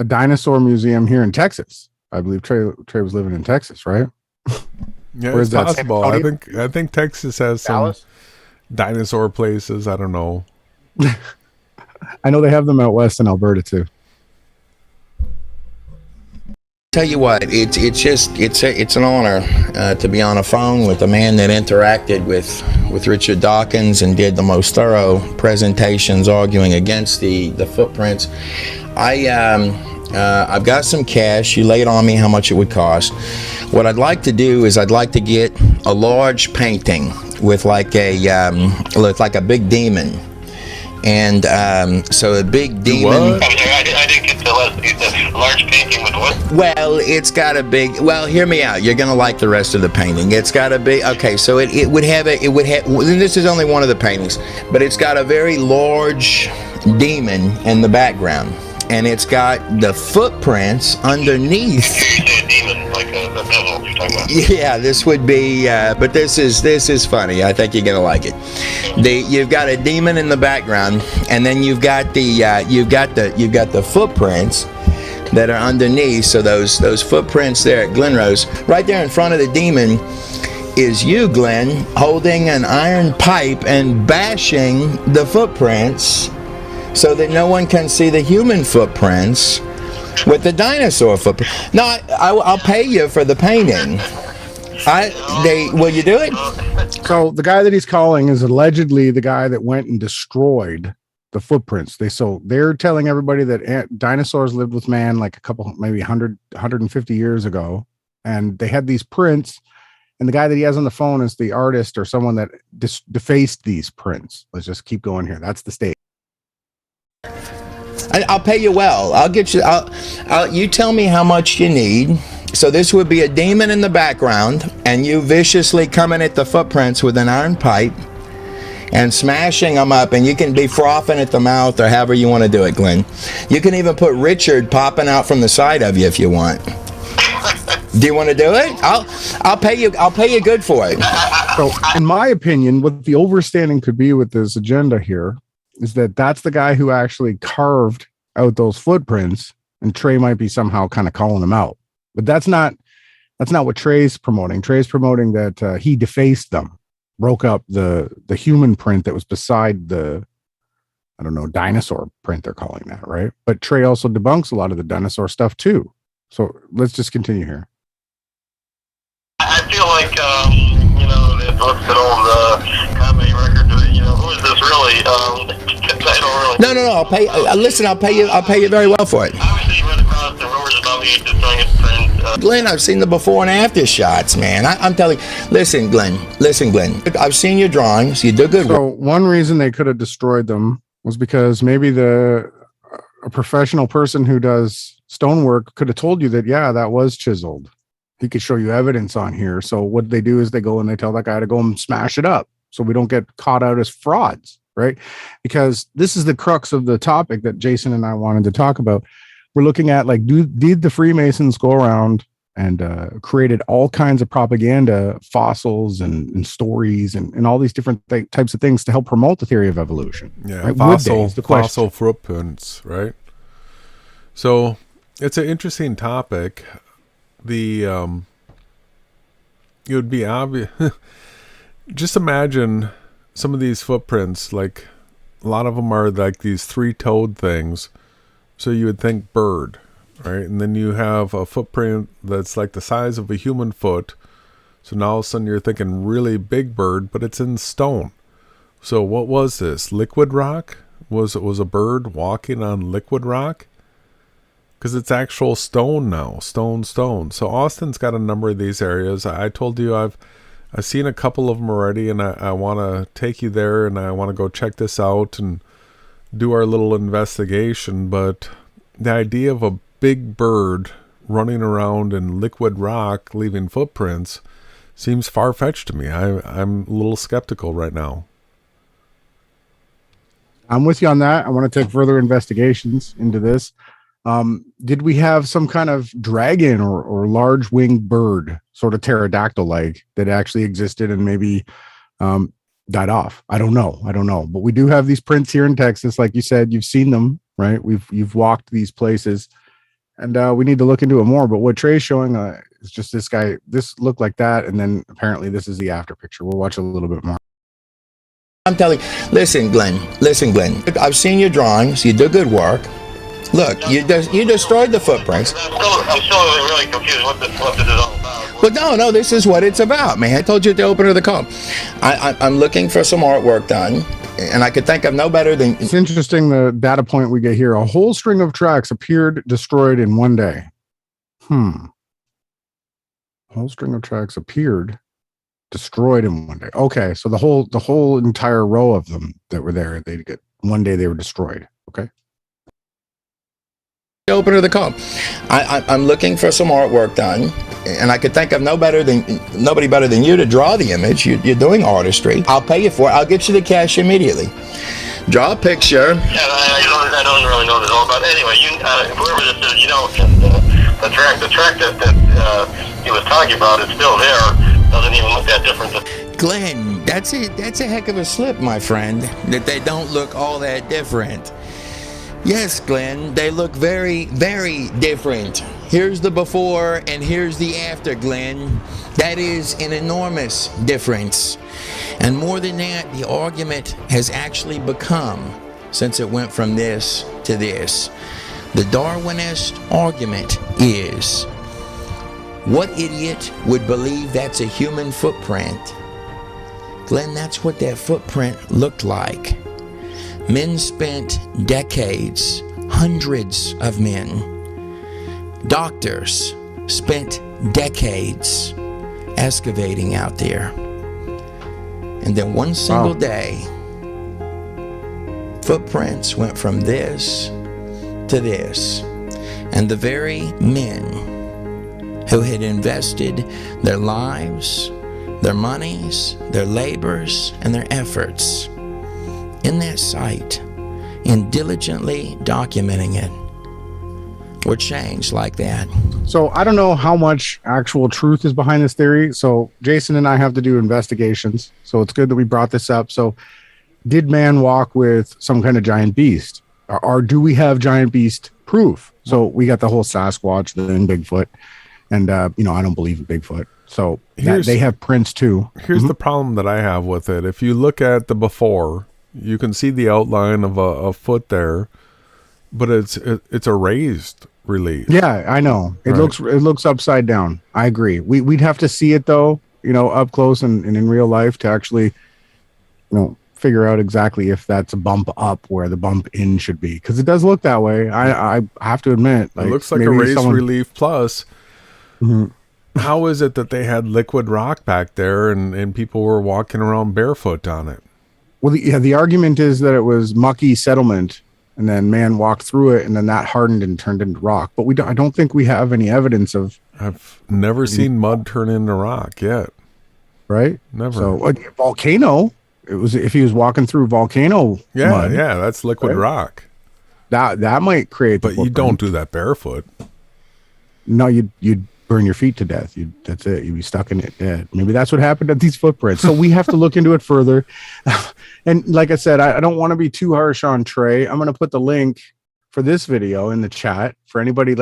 dinosaur museum here in Texas. I believe Trey was living in Texas, right? Yeah, Where's it's that? possible. I think Texas has some Dallas? dinosaur places. I don't know. I know they have them out west in Alberta too. tell you what, it's an honor to be on a phone with a man that interacted with Richard Dawkins and did the most thorough presentations arguing against the footprints. I've got some cash. You laid on me how much it would cost. What I'd like to do is I'd like to get a large painting with like a big demon. And so a big demon. What? I didn't get the large painting with what? Well, it's got a big. Well, hear me out. You're gonna like the rest of the painting. It's got a big. Okay, so it would have. And this is only one of the paintings, but it's got a very large demon in the background, and it's got the footprints underneath. You say a demon, like a devil you're talking about. Yeah, this would be, but this is funny. I think you're gonna like it. You've got a demon in the background, and then you've got the footprints that are underneath. So those footprints there at Glen Rose, right there in front of the demon, is you, Glenn, holding an iron pipe and bashing the footprints so that no one can see the human footprints with the dinosaur footprint. No, I'll pay you for the painting. Will you do it? So the guy that he's calling is allegedly the guy that went and destroyed the footprints. They're telling everybody that dinosaurs lived with man like a couple, maybe 150 years ago, and they had these prints. And the guy that he has on the phone is the artist or someone that defaced these prints. Let's just keep going here. That's the state. I'll pay you well. I'll get you. You tell me how much you need. So this would be a demon in the background, and you viciously coming at the footprints with an iron pipe and smashing them up, and you can be frothing at the mouth or however you want to do it, Glenn. You can even put Richard popping out from the side of you if you want. Do you want to do it? I'll pay you. I'll pay you good for it. So, in my opinion, what the overstanding could be with this agenda here is that that's the guy who actually carved out those footprints, and Trey might be somehow kind of calling them out. But that's not what Trey's promoting. Trey's promoting that he defaced them, broke up the human print that was beside the, I don't know, dinosaur print they're calling that, right? But Trey also debunks a lot of the dinosaur stuff too. So let's just continue here. I feel like looked at old comedy records. You know, who is this really? I don't really. No. I'll pay. Listen, I'll pay you very well for it. Obviously, you run across the rumors about me just doing it, and Glenn, I've seen the before and after shots, man. I'm telling you. Listen, Glenn. I've seen your drawings. You do good work. So one reason they could have destroyed them was because maybe a professional person who does stonework could have told you that, yeah, that was chiseled. He could show you evidence on here. So what they do is they go and they tell that guy to go and smash it up so we don't get caught out as frauds, right? Because this is the crux of the topic that Jason and I wanted to talk about. We're looking at, like, did the Freemasons go around and created all kinds of propaganda, fossils and stories and all these different types of things to help promote the theory of evolution? Yeah, right? fossil footprints, right? So it's an interesting topic. It would be obvious. Just imagine some of these footprints, like a lot of them are like these three-toed things. So you would think bird, right? And then you have a footprint that's like the size of a human foot. So now all of a sudden you're thinking really big bird, but it's in stone. So what was this? Liquid rock? Was a bird walking on liquid rock? Because it's actual stone now, stone. So Austin's got a number of these areas. I told you I've seen a couple of them already, and I want to take you there, and I want to go check this out and do our little investigation. But the idea of a big bird running around in liquid rock, leaving footprints, seems far-fetched to me. I'm a little skeptical right now. I'm with you on that. I want to take further investigations into this. Did we have some kind of dragon or large winged bird, sort of pterodactyl-like, that actually existed and maybe died off? I don't know. But we do have these prints here in Texas. Like you said, you've seen them, right? You've walked these places, and we need to look into it more. But what Trey's showing is just this guy. This looked like that, and then apparently this is the after picture. We'll watch a little bit more. I'm telling you. Listen, Glenn. I've seen your drawings. You do good work. Look, you destroyed the footprints. I'm still really confused what this is all about. But no, this is what it's about, man. I told you at the opener of the call. I'm looking for some artwork done, and I could think of no better than... It's interesting, the data point we get here. A whole string of tracks appeared destroyed in one day. A whole string of tracks appeared destroyed in one day. Okay, so the whole entire row of them that were there, one day they were destroyed. Okay. Opener of the call. I'm looking for some artwork done, and I could think of nobody better than you to draw the image. You're doing artistry. I'll pay you for it. I'll get you the cash immediately. Draw a picture. Yeah, I don't really know this all about. Anyway, whoever this is, the track that he was talking about is still there. Doesn't even look that different. Glenn, that's a heck of a slip, my friend. That they don't look all that different. Yes, Glenn, they look very, very different. Here's the before and here's the after, Glenn. That is an enormous difference. And more than that, the argument has actually become, since it went from this to this, the Darwinist argument is, what idiot would believe that's a human footprint? Glenn, that's what that footprint looked like. Men spent decades, hundreds of men, doctors spent decades excavating out there. And then one single day, footprints went from this to this. And the very men who had invested their lives, their monies, their labors, and their efforts in that site, in diligently documenting it, were changed like that. So I don't know how much actual truth is behind this theory. So Jason and I have to do investigations. So it's good that we brought this up. So did man walk with some kind of giant beast? Or do we have giant beast proof? So we got the whole Sasquatch, then Bigfoot. And, I don't believe in Bigfoot. So they have prints too. Here's the problem that I have with it. If you look at the before, you can see the outline of a foot there, but it's a raised relief. Yeah, I know. It looks upside down. I agree. We'd have to see it though, up close and in real life to actually, figure out exactly if that's a bump up where the bump in should be, because it does look that way. I have to admit, It looks like a race relief plus. Mhm. How is it that they had liquid rock back there and people were walking around barefoot on it? Well, the argument is that it was mucky settlement, and then man walked through it, and then that hardened and turned into rock. But I don't think we have any evidence of. I've never seen mud turn into rock yet. Right? Never. So volcano. It was if he was walking through volcano. Yeah, mud, that's liquid rock. That might create. But you don't do that barefoot. No, you'd burn your feet to death. That's it. You'd be stuck in it dead. Maybe that's what happened at these footprints. So we have to look into it further. And like I said, I don't want to be too harsh on Trey. I'm going to put the link for this video in the chat for anybody.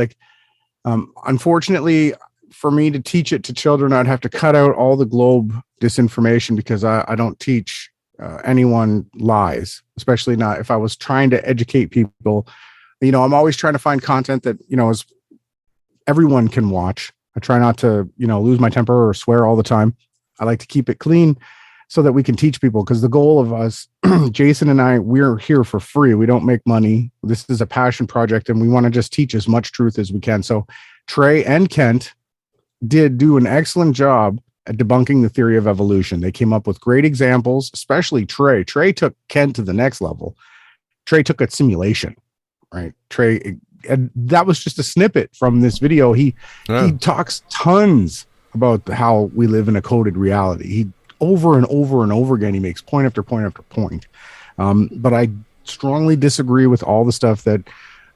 Unfortunately, for me to teach it to children, I'd have to cut out all the globe disinformation, because I don't teach anyone lies, especially not if I was trying to educate people. I'm always trying to find content that, is everyone can watch. I try not to, lose my temper or swear all the time. I like to keep it clean so that we can teach people, because the goal of us, Jason and I, we're here for free. We don't make money. This is a passion project, and we want to just teach as much truth as we can. So Trey and Kent did do an excellent job at debunking the theory of evolution. They came up with great examples, especially Trey. Trey took Kent to the next level. Trey took a simulation, right? Trey, and that was just a snippet from this video. He talks tons about how we live in a coded reality. He over and over and over again, he makes point after point after point. But I strongly disagree with all the stuff that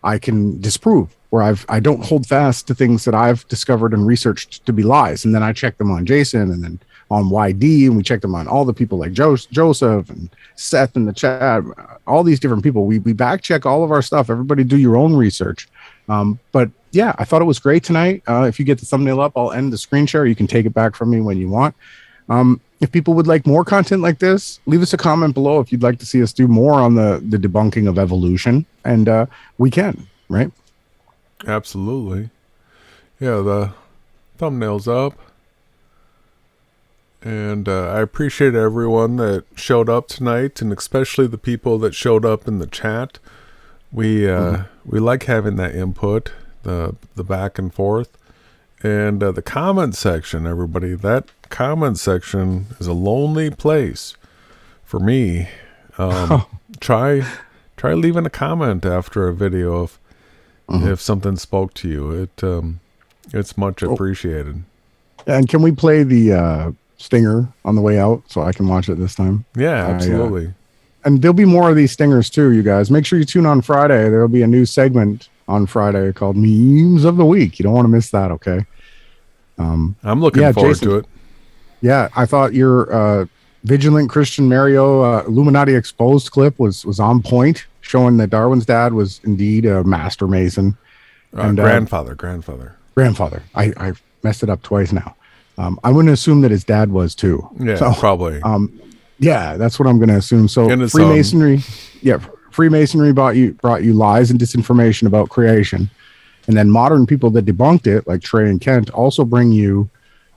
I can disprove, where I don't hold fast to things that I've discovered and researched to be lies. And then I check them on Jason and then on YD, and we check them on all the people like Joseph and Seth in the chat, all these different people. We back check all of our stuff. Everybody do your own research. But yeah, I thought it was great tonight. If you get the thumbnail up, I'll end the screen share. You can take it back from me when you want. If people would like more content like this, leave us a comment below if you'd like to see us do more on the debunking of evolution, and we can, right? Absolutely. Yeah, the thumbnail's up. And I appreciate everyone that showed up tonight, and especially the people that showed up in the chat. We like having that input, the back and forth. And the comment section, everybody, that comment section is a lonely place for me. Try leaving a comment after a video if something spoke to you. It's much appreciated. And can we play the stinger on the way out so I can watch it this time? Yeah, absolutely. And there'll be more of these stingers too, you guys. Make sure you tune on Friday. There'll be a new segment on Friday called Memes of the Week. You don't want to miss that, okay? I'm looking forward to it. Yeah, I thought your Vigilant Christian Mario Illuminati Exposed clip was on point, showing that Darwin's dad was indeed a master Mason. And Grandfather. I messed it up twice now. I wouldn't assume that his dad was too. Yeah, so, probably. Yeah, that's what I'm going to assume. So Freemasonry, Freemasonry brought you lies and disinformation about creation, and then modern people that debunked it, like Trey and Kent, also bring you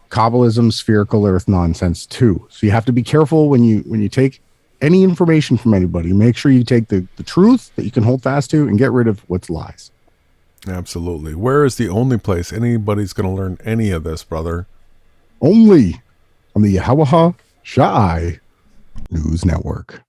Kabbalism, spherical Earth nonsense too. So you have to be careful when you take any information from anybody. Make sure you take the truth that you can hold fast to and get rid of what's lies. Absolutely. Where is the only place anybody's going to learn any of this, brother? Only on the Yahawahashai News Network.